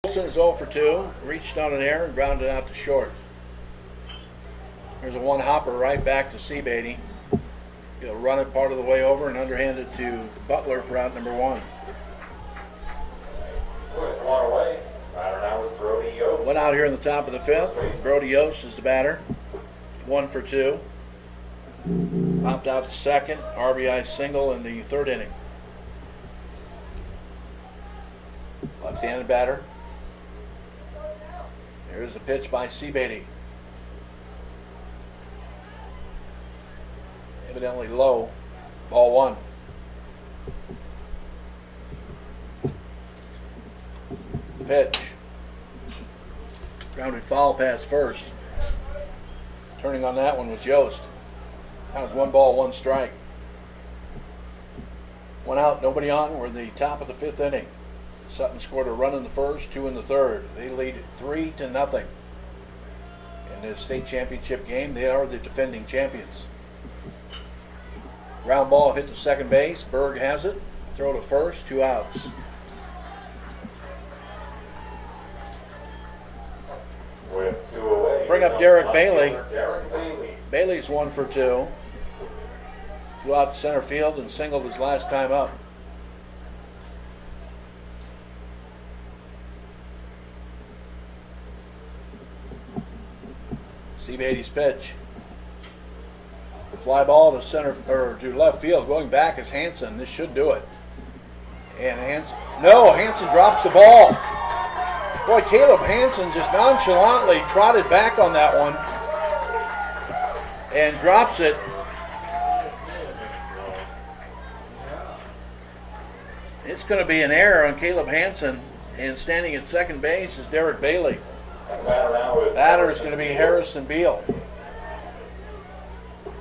B: Olson is 0 for 2. Reached on an error and grounded out to short. There's a 1 hopper right back to Seabeatty. He'll run it part of the way over and underhand it to Butler for out number 1.
E: With 1 away, batter now is Brody Yost.
B: 1 out here in the top of the 5th. Brody Yost is the batter. 1 for 2. Popped out to second. RBI single in the 3rd inning. Left-handed batter. There's the pitch by Seabeatty. Evidently low. Ball 1. Pitch. Grounded foul past first. Turning on that one was Yost. That was 1 ball, 1 strike. 1 out, nobody on. We're in the top of the 5th inning. Sutton scored a run in the 1st, 2 in the 3rd. They lead 3-0 in the state championship game. They are the defending champions. Ground ball hit to second base. Berg has it. Throw to first, 2 outs.
E: With 2 away.
B: Bring up Derek Bailey.
E: Derek Bailey.
B: Bailey's 1 for 2. Flew out to center field and singled his last time up. Beatty's pitch. Fly ball to center or to left field. Going back is Hansen. This should do it. And Hansen drops the ball. Boy, Caleb Hansen just nonchalantly trotted back on that one and drops it. It's going to be an error on Caleb Hansen, and standing at second base is Derek Bailey. Batter is going to be Harrison Beal.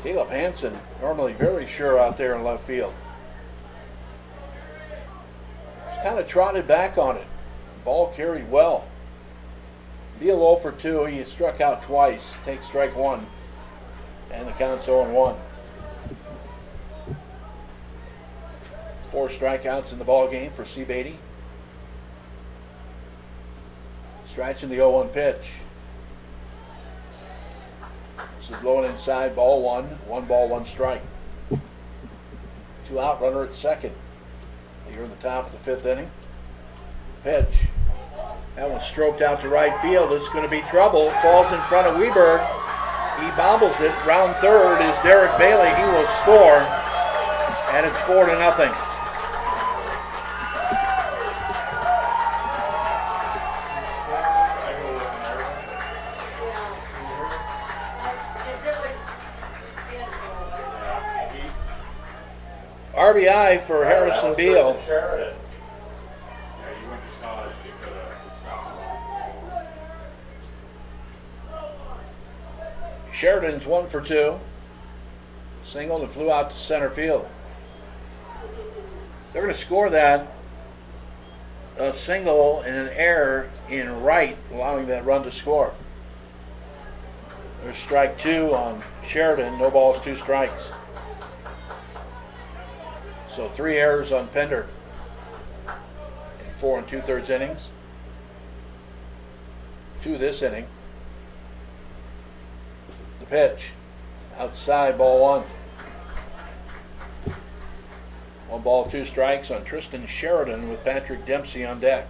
B: Caleb Hansen, normally very sure out there in left field. Just kind of trotted back on it. Ball carried well. Beal 0 for 2. He struck out twice. Takes strike one. And the count's 0-1. 4 strikeouts in the ball game for C. Beatty. Stretching the 0-1 pitch. This is low and inside, ball 1. 1 ball, 1 strike. 2 out, runner at second. Here in the top of the 5th inning. Pitch. That one stroked out to right field. It's going to be trouble. Falls in front of Weberg. He bobbles it. Round third is Derek Bailey. He will score. And it's 4-0. RBI for Harrison Beal. Sheridan's 1 for 2. Singled and flew out to center field. They're going to score that. A single and an error in right, allowing that run to score. There's strike 2 on Sheridan. No balls, 2 strikes. So 3 errors on Pender in 4 2/3 innings. 2 this inning. The pitch. Outside, ball 1. 1 ball, 2 strikes on Tristan Sheridan with Patrick Dempsey on deck.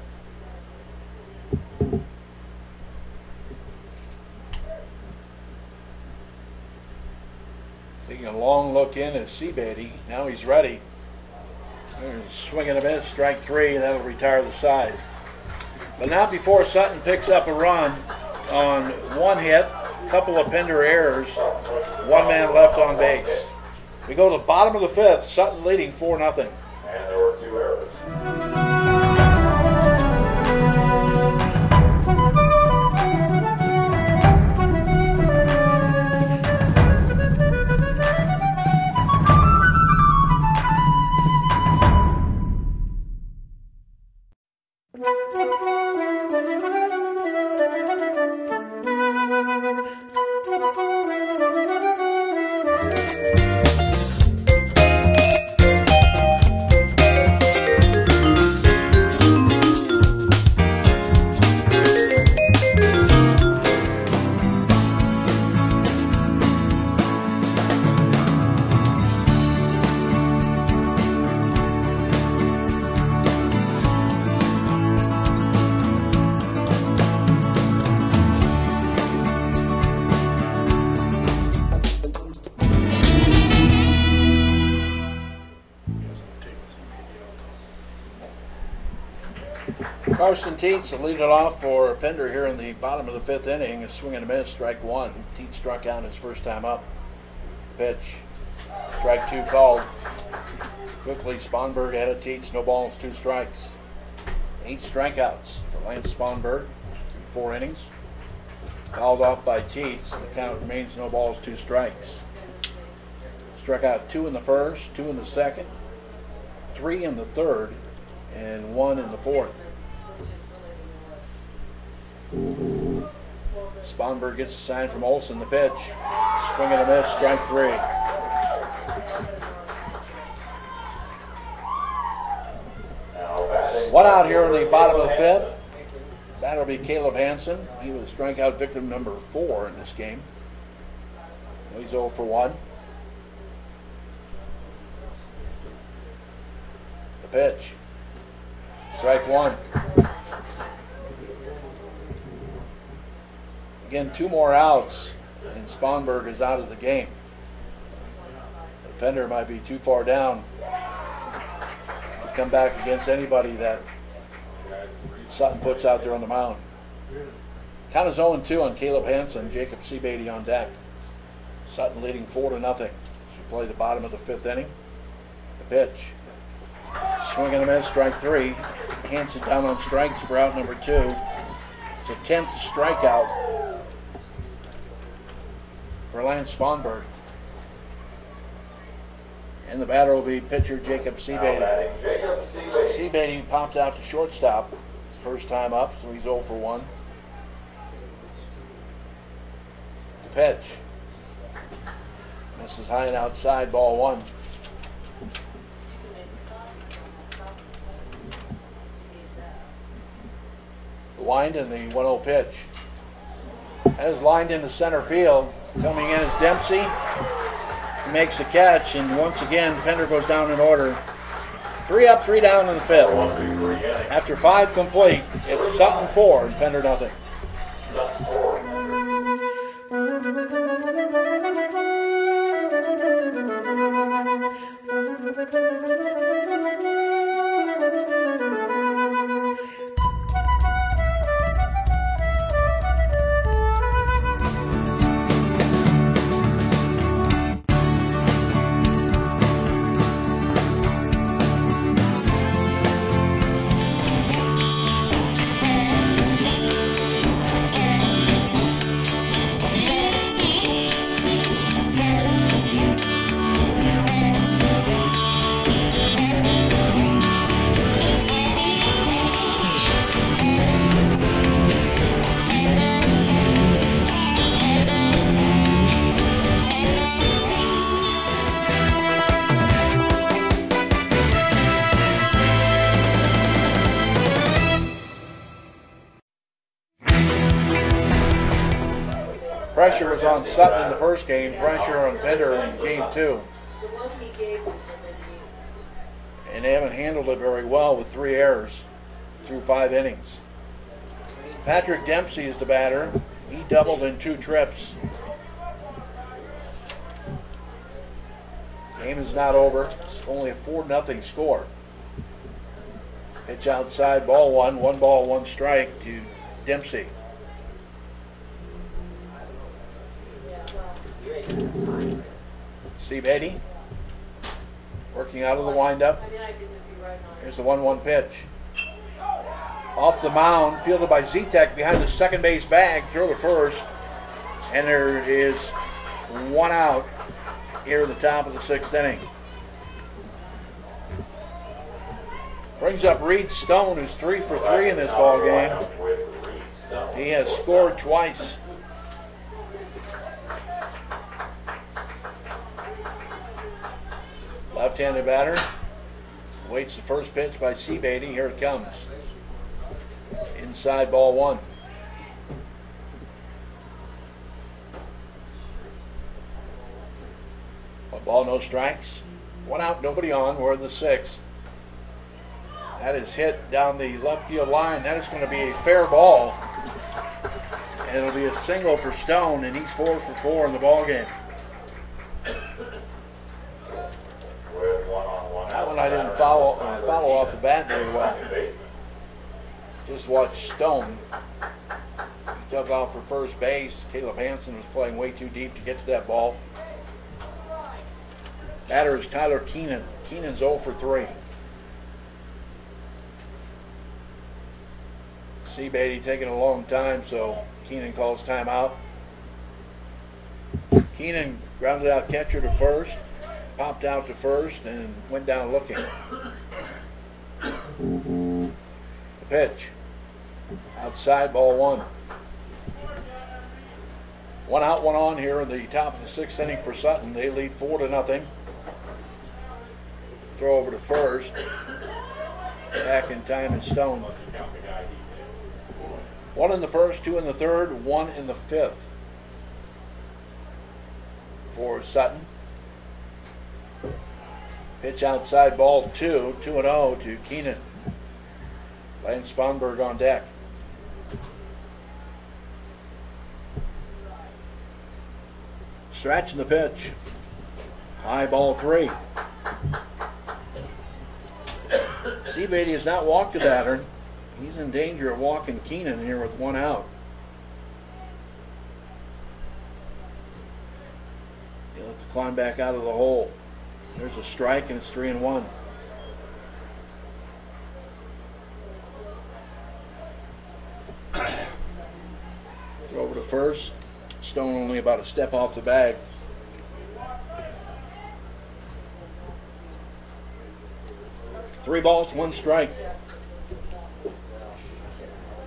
B: Taking a long look in is C. Beatty. Now he's ready. There's a swing and a miss, strike 3, and that'll retire the side. But not before Sutton picks up a run on 1 hit, couple of Pender errors, 1 man left on base. We go to the bottom of the 5th, Sutton leading 4-0.
E: And there were 2 errors.
B: Carson Teets will lead it off for Pender here in the bottom of the 5th inning. A swing and a miss, strike 1. Teets struck out his first time up. Pitch. Strike 2 called. Quickly, Sponberg ahead of Teets. No balls, 2 strikes. 8 strikeouts for Lance Sponberg in 4 innings. Called off by Teets. The count remains no balls, 2 strikes. Struck out 2 in the first, 2 in the second, 3 in the third, and 1 in the fourth. Sponberg gets a sign from Olson. The pitch. Swing and a miss, strike 3. One out here in the bottom of the 5th. That'll be Caleb Hansen. He was strikeout victim number 4 in this game. He's 0 for 1. The pitch. Strike 1. Again, 2 more outs and Sponberg is out of the game. Pender might be too far down to come back against anybody that Sutton puts out there on the mound. Count is 0-2 on Caleb Hansen. Jacob Seabeatty on deck. Sutton leading 4-0 as we play the bottom of the 5th inning. The pitch. Swing and a miss, strike 3. Hansen down on strikes for out number 2. It's a 10th strikeout for Lance Sponberg. And the batter will be pitcher Jacob Seabeatty. Seabeatty popped out to shortstop. His first time up, so he's 0 for 1. The pitch. Misses high and outside, ball 1. The wind and the 1-0 pitch. That is lined into center field. Coming in is Dempsey. He makes the catch, and once again, Pender goes down in order. 3 up, 3 down in the 5th. After 5 complete, it's Sutton 4 and Pender nothing.
E: Sutton 4.
B: Pressure was on Sutton in the first game, pressure on Pender in game 2. And they haven't handled it very well with 3 errors through 5 innings. Patrick Dempsey is the batter. He doubled in 2 trips. Game is not over. It's only a 4-0 score. Pitch outside, ball 1. 1 ball, 1 strike to Dempsey. Seabeatty working out of the windup. Here's the 1-1 pitch. Off the mound, fielded by Zitek behind the second base bag. Throw to first. And there is 1 out here at the top of the 6th inning. Brings up Reed Stone, who's 3 for 3 in this ball game. He has scored twice. Left-handed batter waits the first pitch by Seabeatty. Here it comes. Inside, ball 1. One ball, no strikes. 1 out, nobody on. We're in the 6th. That is hit down the left field line. That is going to be a fair ball. And it'll be a single for Stone, and he's 4 for 4 in the ball game. That one I didn't follow off the bat very well. Just watch Stone. He dug off for first base. Caleb Hansen was playing way too deep to get to that ball. Batter is Tyler Keenan. Keenan's 0 for 3. Seabeatty taking a long time, so Keenan calls timeout. Keenan grounded out catcher to first. Popped out to first and went down looking. The pitch. Outside, ball 1. 1 out, 1 on here in the top of the 6th inning for Sutton. They lead 4-0. Throw over to first. Back in time is Stone. 1 in the 1st, 2 in the 3rd, 1 in the 5th for Sutton. Pitch outside, ball 2, 2-0 to Keenan. Lance Sponberg on deck. Stretching the pitch. High ball 3. Seabady has not walked the batter. He's in danger of walking Keenan here with 1 out. He'll have to climb back out of the hole. There's a strike, and it's 3-1. Throw over to first. Stone only about a step off the bag. Three balls, 1 strike.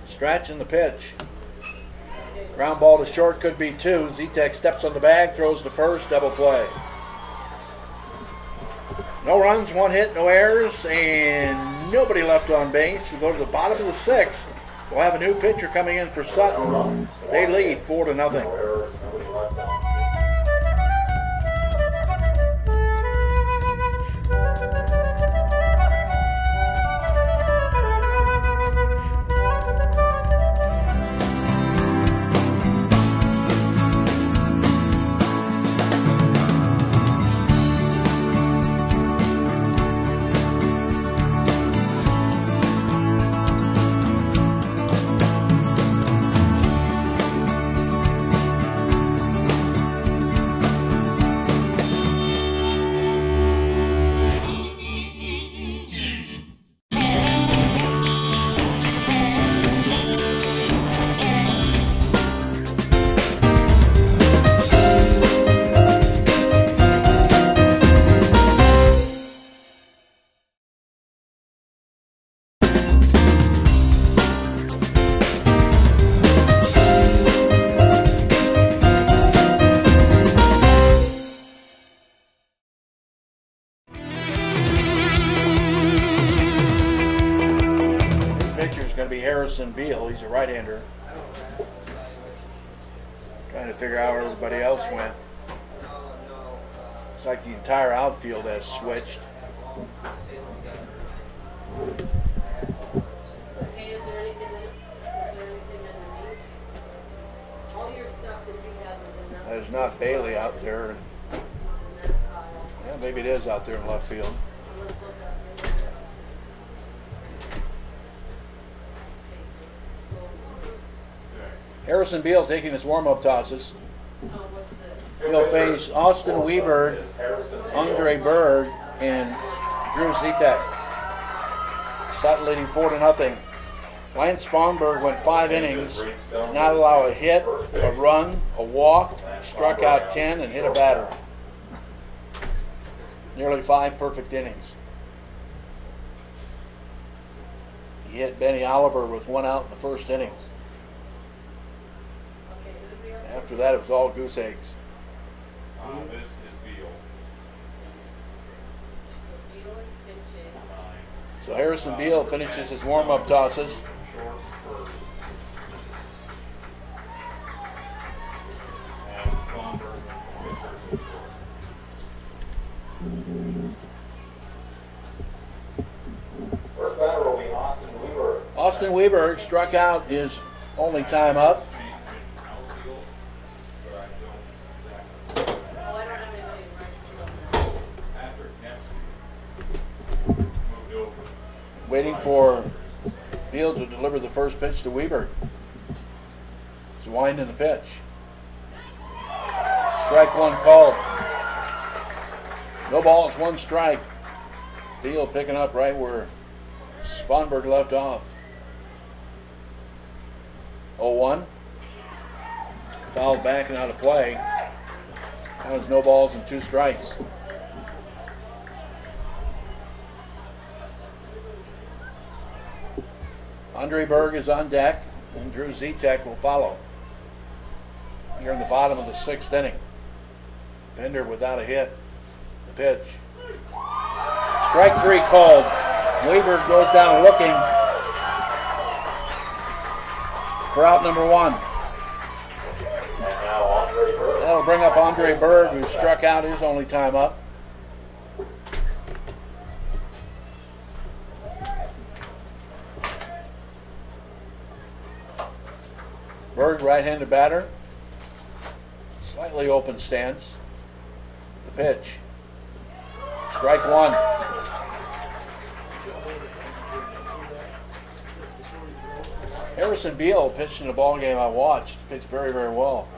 B: Stretching the pitch. Ground ball to short, could be 2. Zitek steps on the bag, throws to first, double play. No runs, 1 hit, no errors, and nobody left on base. We go to the bottom of the 6th. We'll have a new pitcher coming in for Sutton. They lead 4-0.
E: No errors, nobody left on.
B: Harrison Beal, he's a right-hander. Trying to figure out where everybody else went. It's like the entire outfield has switched.
D: Okay, is there anything underneath? All your stuff that you have is in that.
B: There's not Bailey out there.
D: Is in that pile.
B: Yeah, maybe it is out there in left field.
D: Let's look up here.
B: Harrison Beal taking his warm-up tosses.
D: Oh, what's this?
B: He'll face Austin Weberg, Andre Berg, and Drew Zitek. Sutton leading 4-0. Lance Sponberg went 5 innings, did not allow a hit, a run, a walk, struck out 10, and hit a batter. Nearly 5 perfect innings. He hit Benny Oliver with 1 out in the first inning. After that, it was all goose eggs.
E: This is Beal.
B: So Harrison Beal finishes his warm-up tosses.
E: Short first. And Sponberg pitchers in short. First batter will be Austin Weber.
B: Austin Weber struck out his only time up. Waiting for Beal to deliver the first pitch to Weber. He's winding the pitch. Strike 1 called. No balls, 1 strike. Beal picking up right where Sponberg left off. 0-1. Fouled back and out of play. That was no balls and 2 strikes. Andre Berg is on deck, and Drew Zitek will follow. Here in the bottom of the 6th inning. Pender without a hit. The pitch. Strike 3 called. Weaver goes down looking for out number 1.
E: And now Andre Berg.
B: That'll bring up Andre Berg, who struck out his only time up. Berg, right-handed batter. Slightly open stance. The pitch. Strike one. Harrison Beal pitched in a ball game I watched. Pitched very, very well.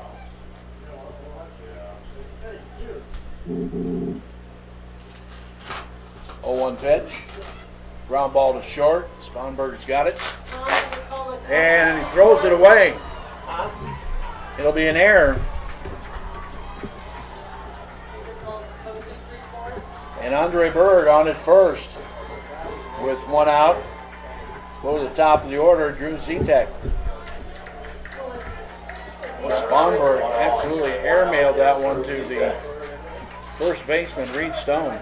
B: Oh, 1 pitch. Ground ball to short. Sponberg's got it. And he throws it away. It'll be an error. And Andre Berg on at first with 1 out. Go to the top of the order, Drew Zetek. Well, Sponberg absolutely airmailed that one to the first baseman, Reed Stone.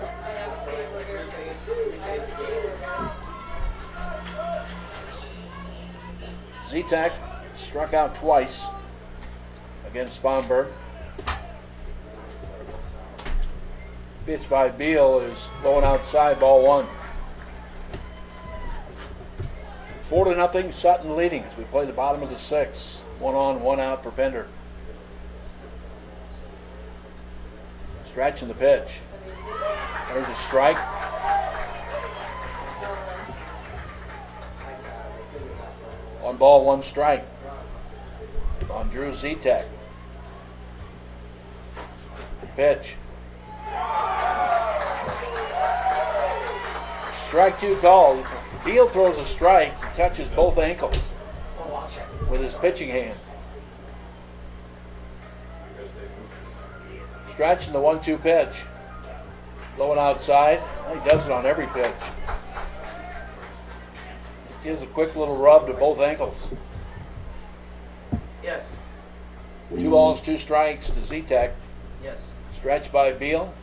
B: Zetek struck out twice against Sponberg. Pitch by Beal is going outside, ball 1. 4-0, Sutton leading as we play the bottom of the 6th. 1 on, 1 out for Pender. Stretching the pitch. There's a strike. One ball, 1 strike on Drew Zetek. Pitch. Strike 2 called. Beal throws a strike. He touches both ankles with his pitching hand. Stretching the 1-2 pitch. Going outside. He does it on every pitch. Gives a quick little rub to both ankles.
F: Yes.
B: 2 balls, 2 strikes to Zetek.
F: Yes.
B: Stretch by Beal.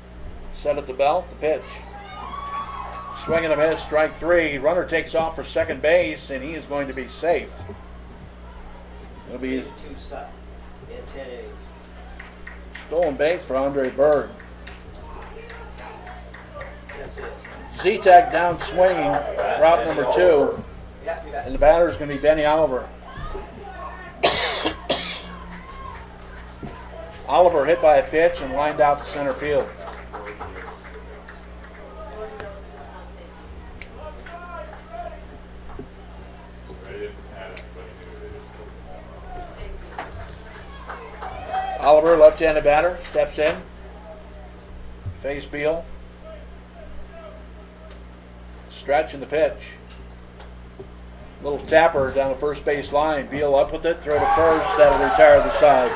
B: Set at the belt. The pitch. Swing and a miss. Strike 3. Runner takes off for second base, and he is going to be safe. It'll be
F: 2 Sutton in 10 innings.
B: stolen base for Andre Berg.
F: Yes, it is.
B: Zetek down swinging. Route number 2.
F: Yeah, you got
B: And the batter is going to be Benny Oliver. Oliver hit by a pitch and lined out to center field. Oliver, left-handed batter, steps in. Face Beal. Stretching the pitch. Little tapper down the first base line. Beal up with it, throw to first. That'll retire the side.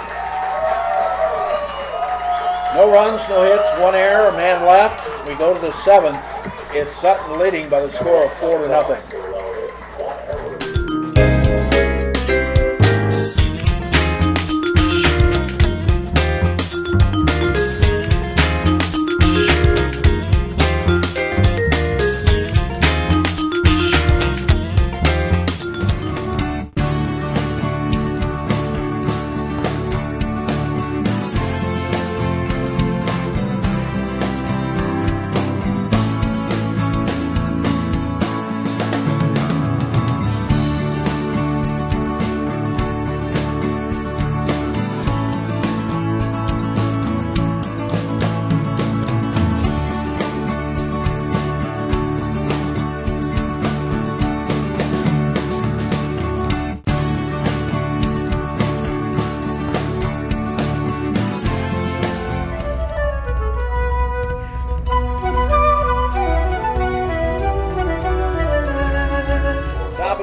B: No runs, no hits, 1 error, a man left. We go to the 7th. It's Sutton leading by the score of 4-0.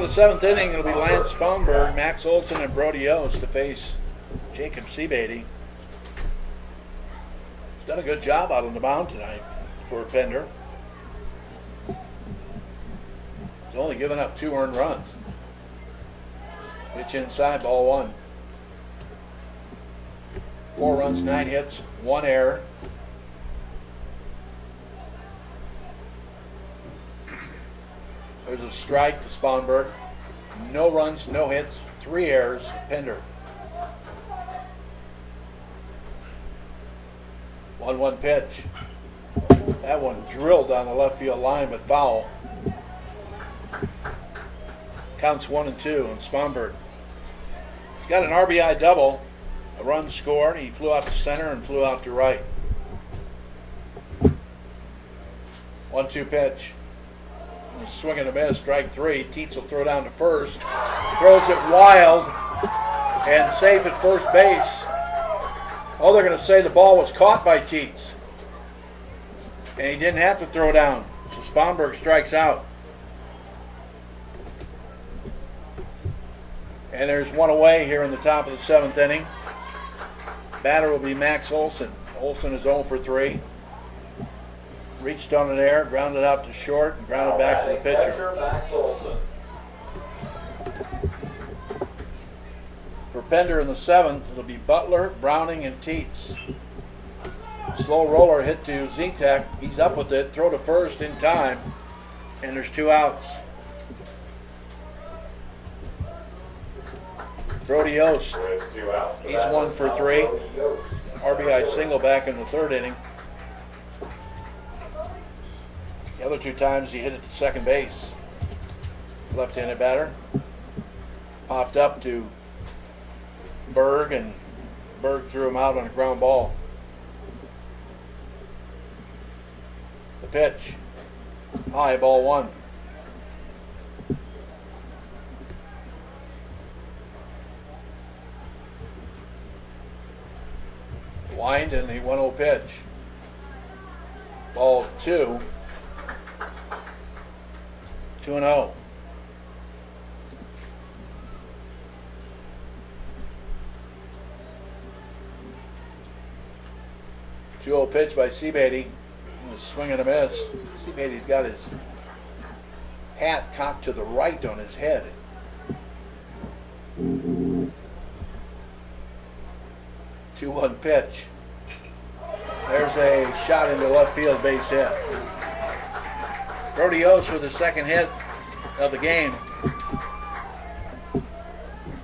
B: Seventh inning, it'll be Lance Sponberg, Max Olson, and Brody Yost to face Jacob Seabeatty. He's done a good job out on the mound tonight for Pender. He's only given up 2 earned runs. Pitch inside, ball 1. 4 runs, 9 hits, 1 error. There's a strike to Sponberg. No runs, no hits, 3 errors. Pender. 1-1 pitch. That one drilled down the left field line, but foul. Counts 1-2 on Sponberg. He's got an RBI double. A run scored. He flew out to center and flew out to right. 1-2 pitch. Swing and a miss, strike 3. Teets will throw down to first. Throws it wild and safe at first base. Oh, they're going to say the ball was caught by Teets. And he didn't have to throw down. So Sponberg strikes out. And there's one away here in the top of the 7th inning. Batter will be Max Olson. Olson is 0 for 3. Reached on it there, grounded out to short, and grounded back to the pitcher.
E: Max Olson.
B: For Pender in the 7th, it'll be Butler, Browning, and Teets. Slow roller hit to Zitek. He's up with it. Throw to first in time, and there's 2 outs. Brody Yost.
E: With 2 outs.
B: He's 1 for 3. RBI single back in the 3rd inning. The other 2 times he hit it to second base. Left-handed batter. Popped up to Berg, and Berg threw him out on a ground ball. The pitch. High, ball 1. Wind and the 1-0 pitch. Ball 2. 2-0. Pitch by Seabeatty. Swing and a miss. Seabeatty's got his hat cocked to the right on his head. 2-1 pitch. There's a shot into left field, base hit. Brody Yost with his 2nd hit of the game.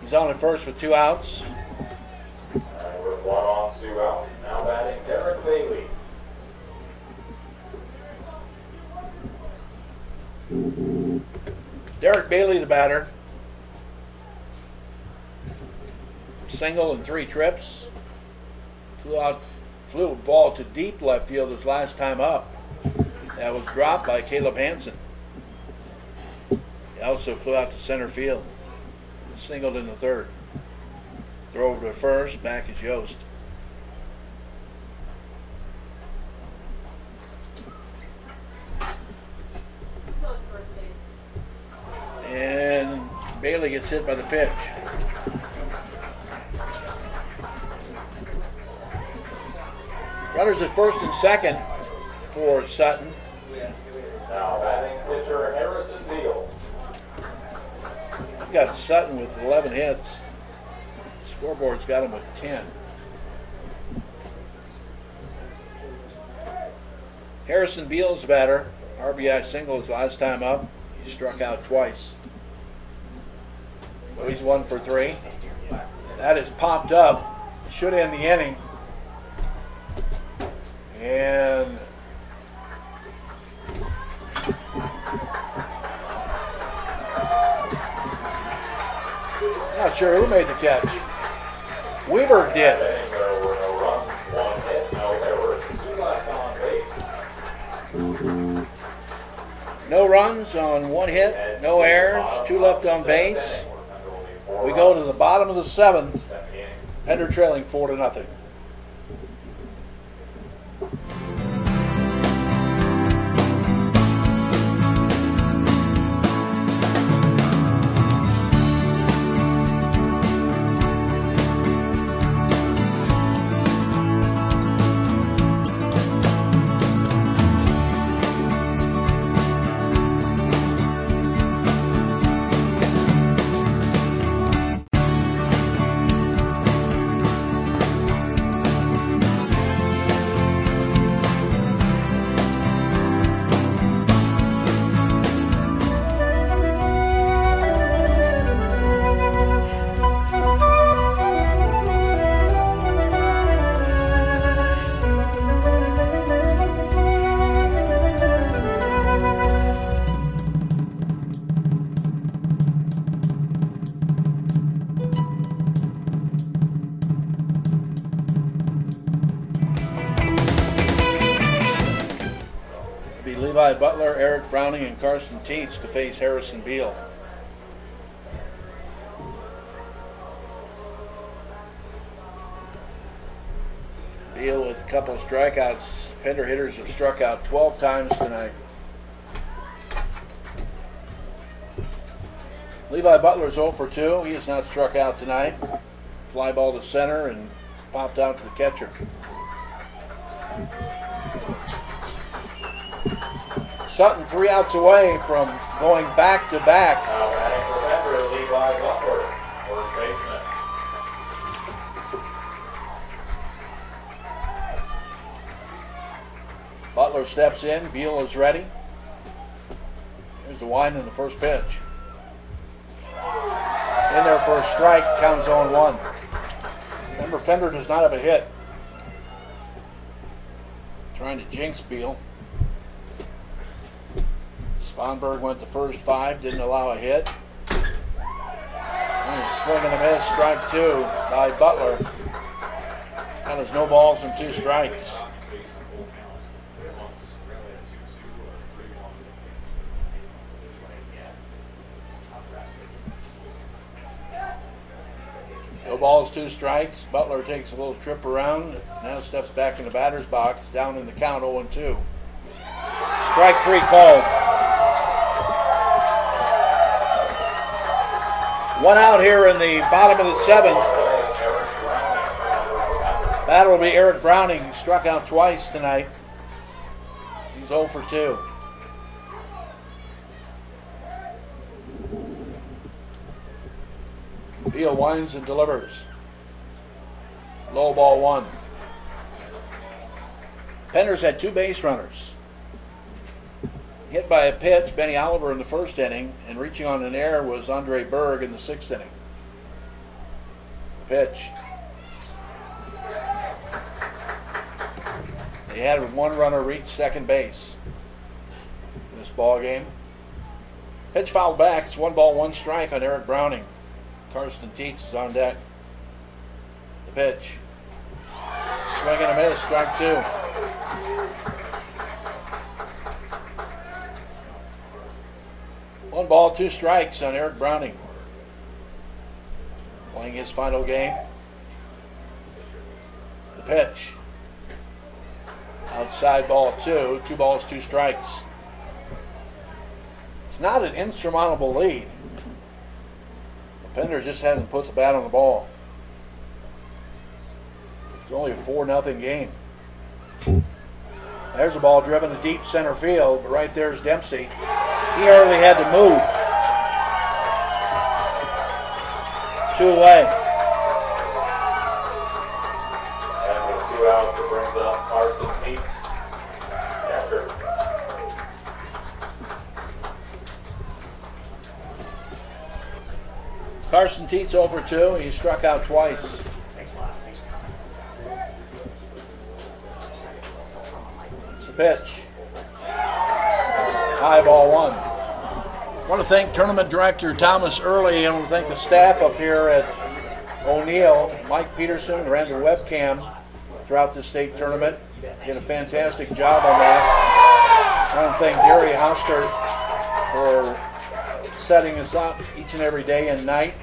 B: He's on at first with 2 outs.
E: And with 1 on, 2 out. Now batting Derek Bailey.
B: Derek Bailey, the batter. Single and 3 trips. Flew a ball to deep left field his last time up. That was dropped by Caleb Hansen. He also flew out to center field. Singled in the 3rd. Throw over to first. Back is Yost. And Bailey gets hit by the pitch. Runners at first and second for Sutton.
E: Now batting pitcher Harrison Beal.
B: We've got Sutton with 11 hits. Scoreboard's got him with 10. Harrison Beal's batter. RBI single his last time up. He struck out twice. So he's 1 for 3. That is popped up. Should end the inning. And not sure who made the catch. Weaver did.
E: There were no runs, 1 hit, no errors, 2 left on base.
B: No runs on 1 hit, no errors, 2 left on base. We go to the bottom of the 7th. Pender trailing 4-0. Levi Butler, Eric Browning, and Carson Teets to face Harrison Beal. Beal with a couple of strikeouts. Pender hitters have struck out 12 times tonight. Levi Butler's 0 for 2. He has not struck out tonight. Fly ball to center and popped out to the catcher. Sutton 3 outs away from going back to back.
E: Now batting for Pender, Levi Butler, first baseman.
B: Butler steps in. Beal is ready. Here's the wind in the first pitch. In there for a strike, counts 0-1. Remember, Pender does not have a hit. Trying to jinx Beal. Sponberg went the first 5, didn't allow a hit. And a swing and a miss, strike 2 by Butler. Count is no balls and 2 strikes. No balls, 2 strikes. Butler takes a little trip around. Now steps back in the batter's box. Down in the count, 0-2. Strike 3 called. 1 out here in the bottom of the 7th. Batter will be Eric Browning. He struck out twice tonight. He's 0 for 2. Beal winds and delivers. Low ball 1. Pender's had 2 base runners. Hit by a pitch, Benny Oliver in the first inning, and reaching on an error was Andre Berg in the 6th inning. Pitch. They had 1 runner reach second base in this ball game. Pitch fouled back. It's 1 ball, 1 strike on Eric Browning. Carson Teets is on deck. The pitch. Swing and a miss, strike 2. One ball, 2 strikes on Eric Browning. Playing his final game. The pitch. Outside ball 2. 2 balls, 2 strikes. It's not an insurmountable lead. Pender just hasn't put the bat on the ball. It's only a 4-0 game. There's a ball driven to deep center field, but right there's Dempsey. He hardly had to move. 2 away.
E: And with 2 outs, it brings up Carson Teets. Catcher.
B: Carson Teets 0 for 2. He struck out twice. The pitch. High ball 1. I want to thank Tournament Director Thomas Early. I want to thank the staff up here at O'Neill. Mike Peterson ran the webcam throughout the state tournament. Did a fantastic job on that. I want to thank Gary Haustert for setting us up each and every day and night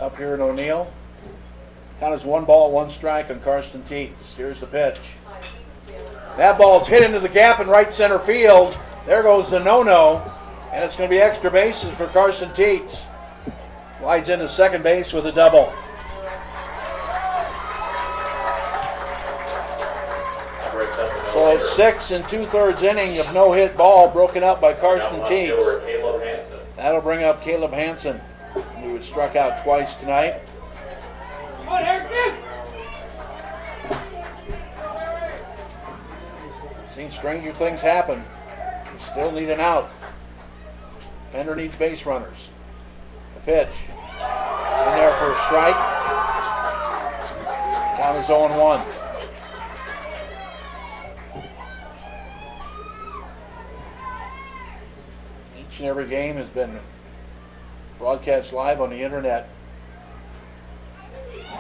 B: up here in O'Neill. Count is 1 ball, 1 strike on Carson Teets. Here's the pitch. That ball's hit into the gap in right center field. There goes the no-no, and it's going to be extra bases for Carson Teets. Slides into second base with a double. So 6 2/3 inning of no-hit ball broken up by Carson Teets. That'll bring up Caleb Hansen, who had struck out twice tonight. Seen stranger things happen. We still need an out. Pender needs base runners. The pitch. In there for a strike. Count is 0-1. Each and every game has been broadcast live on the internet.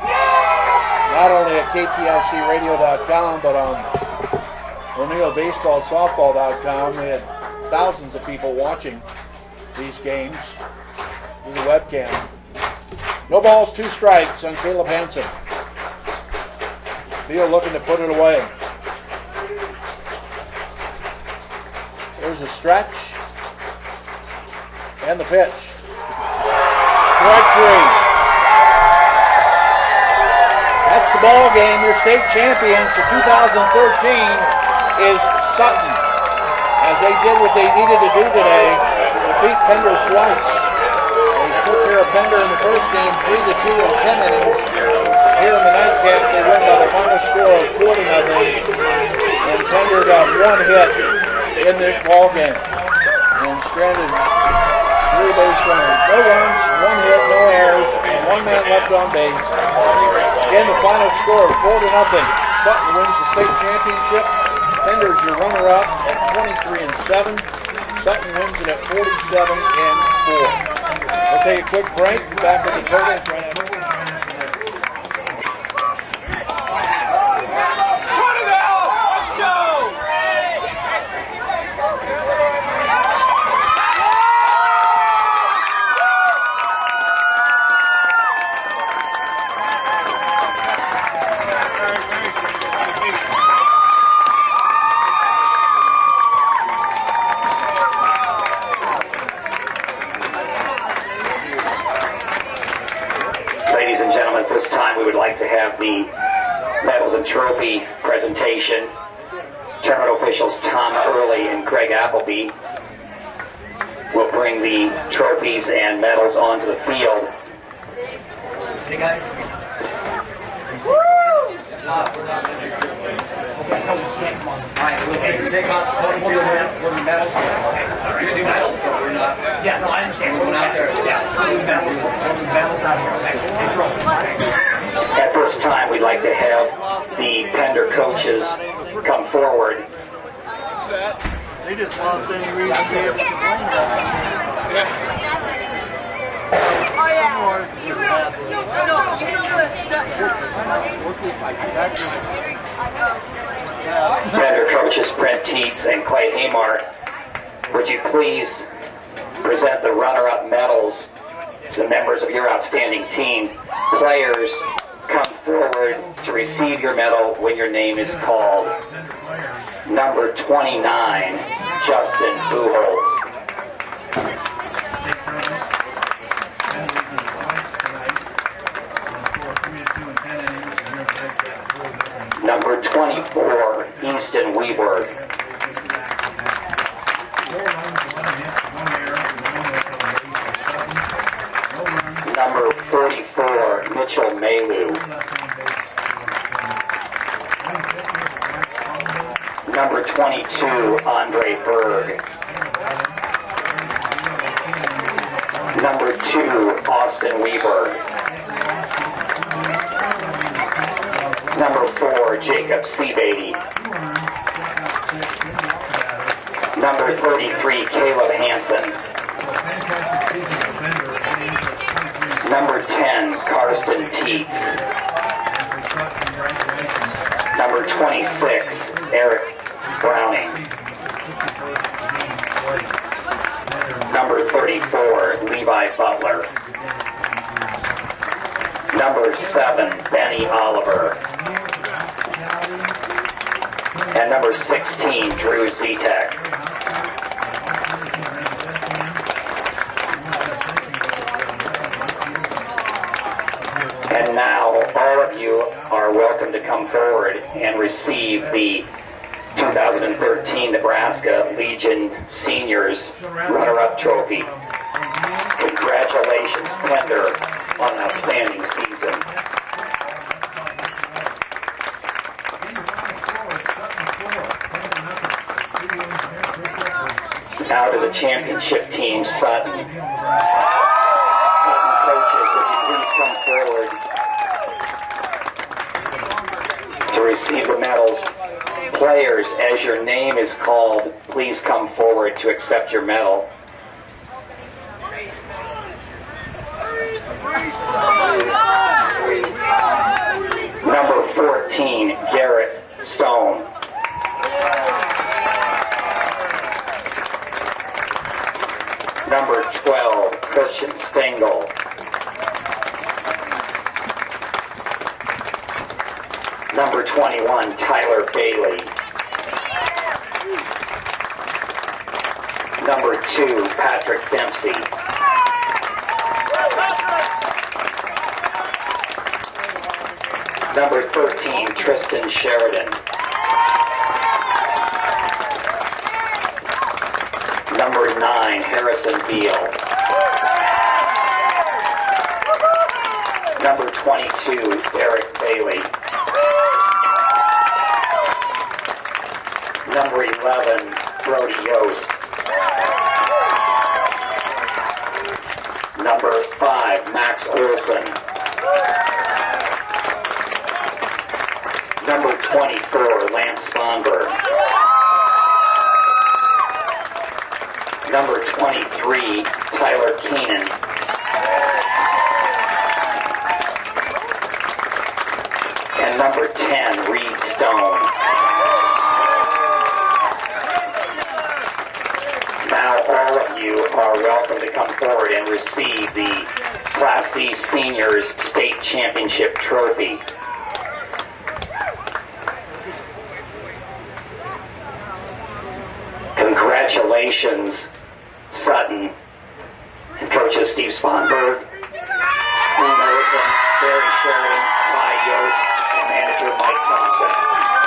B: Not only at KTICradio.com, but on OneilBaseballSoftball.com. We had thousands of people watching these games through the webcam. No balls, 2 strikes on Caleb Hansen. Beal looking to put it away. There's a stretch. And the pitch. Strike 3. That's the ball game. Your state champion for 2013 is Sutton. As they did what they needed to do today, defeat Pender twice. They took care of Pender in the first game, 3-2 in 10 innings. Here in the nightcap, they win by the final score of 40-0. And Pender got 1 hit in this ball game and stranded 3 base runners. No runs, 1 hit, no errors, and 1 man left on base. Again, the final score of 4-0. Sutton wins the state championship. Pender's your runner-up at 23-7. Sutton wins it at 47-4. We'll take a quick break. Back with the totals right after.
A: This time we would like to have the medals and trophy presentation. Tournament officials Tom Early and Greg Appleby will bring the trophies and medals onto the field.
F: Hey guys.
A: No, we can't come on.
F: Alright, we'll take on the medals.
A: Okay, sorry.
F: You're gonna do medals, but we're not.
A: Yeah, no, I understand.
F: We're going out there.
A: Yeah, we'll do medals out here. Okay, and trophy. At this time, we'd like to have the Pender coaches come forward.
C: They just lost any reason to be able to complain about it.
D: Oh yeah. No, you can do it.
A: Pender coaches Brent Teets and Clay Hamart, would you please present the runner-up medals to the members of your outstanding team? Players, come forward to receive your medal when your name is called. Number 29, Justin Buchholz. Number 24, Easton Weberg. Number 44, Mitchell Malu. Number 22, Andre Berg. Number 2, Austin Weber. Number 4, Jacob Seabady. Number 33, Caleb Hansen. Number 10, Karsten Teets. Number 26, Eric Browning. Number 34, Levi Butler. Number 7, Benny Oliver. And number 16, Drew Zetek. And now, all of you are welcome to come forward and receive the 2013 Nebraska Legion Seniors Runner-Up Trophy. Congratulations, Pender, on an outstanding season. Now to the championship team, Sutton. Sutton coaches, would you please come forward to receive the medals? Players, as your name is called, please come forward to accept your medal. Number 14, Garrett Stone. Number 12, Christian Stengel. Number 21, Tyler Bailey. Number 2, Patrick Dempsey. Number 13, Tristan Sheridan. Number 9, Harrison Beal. Number 22, Derek Bailey. Number 11, Brody Yost. Number 5, Max Olson. Number 24, Lance Sponberg. Number 23, Tyler Keenan. And number 10, Reed Stone. Now all of you are welcome to come forward and receive the Class C Seniors State Championship Trophy. Congratulations, Sutton, and coaches Steve Sponberg, Dean Olson, Barry Sheridan, Ty Yost, and manager Mike Thompson.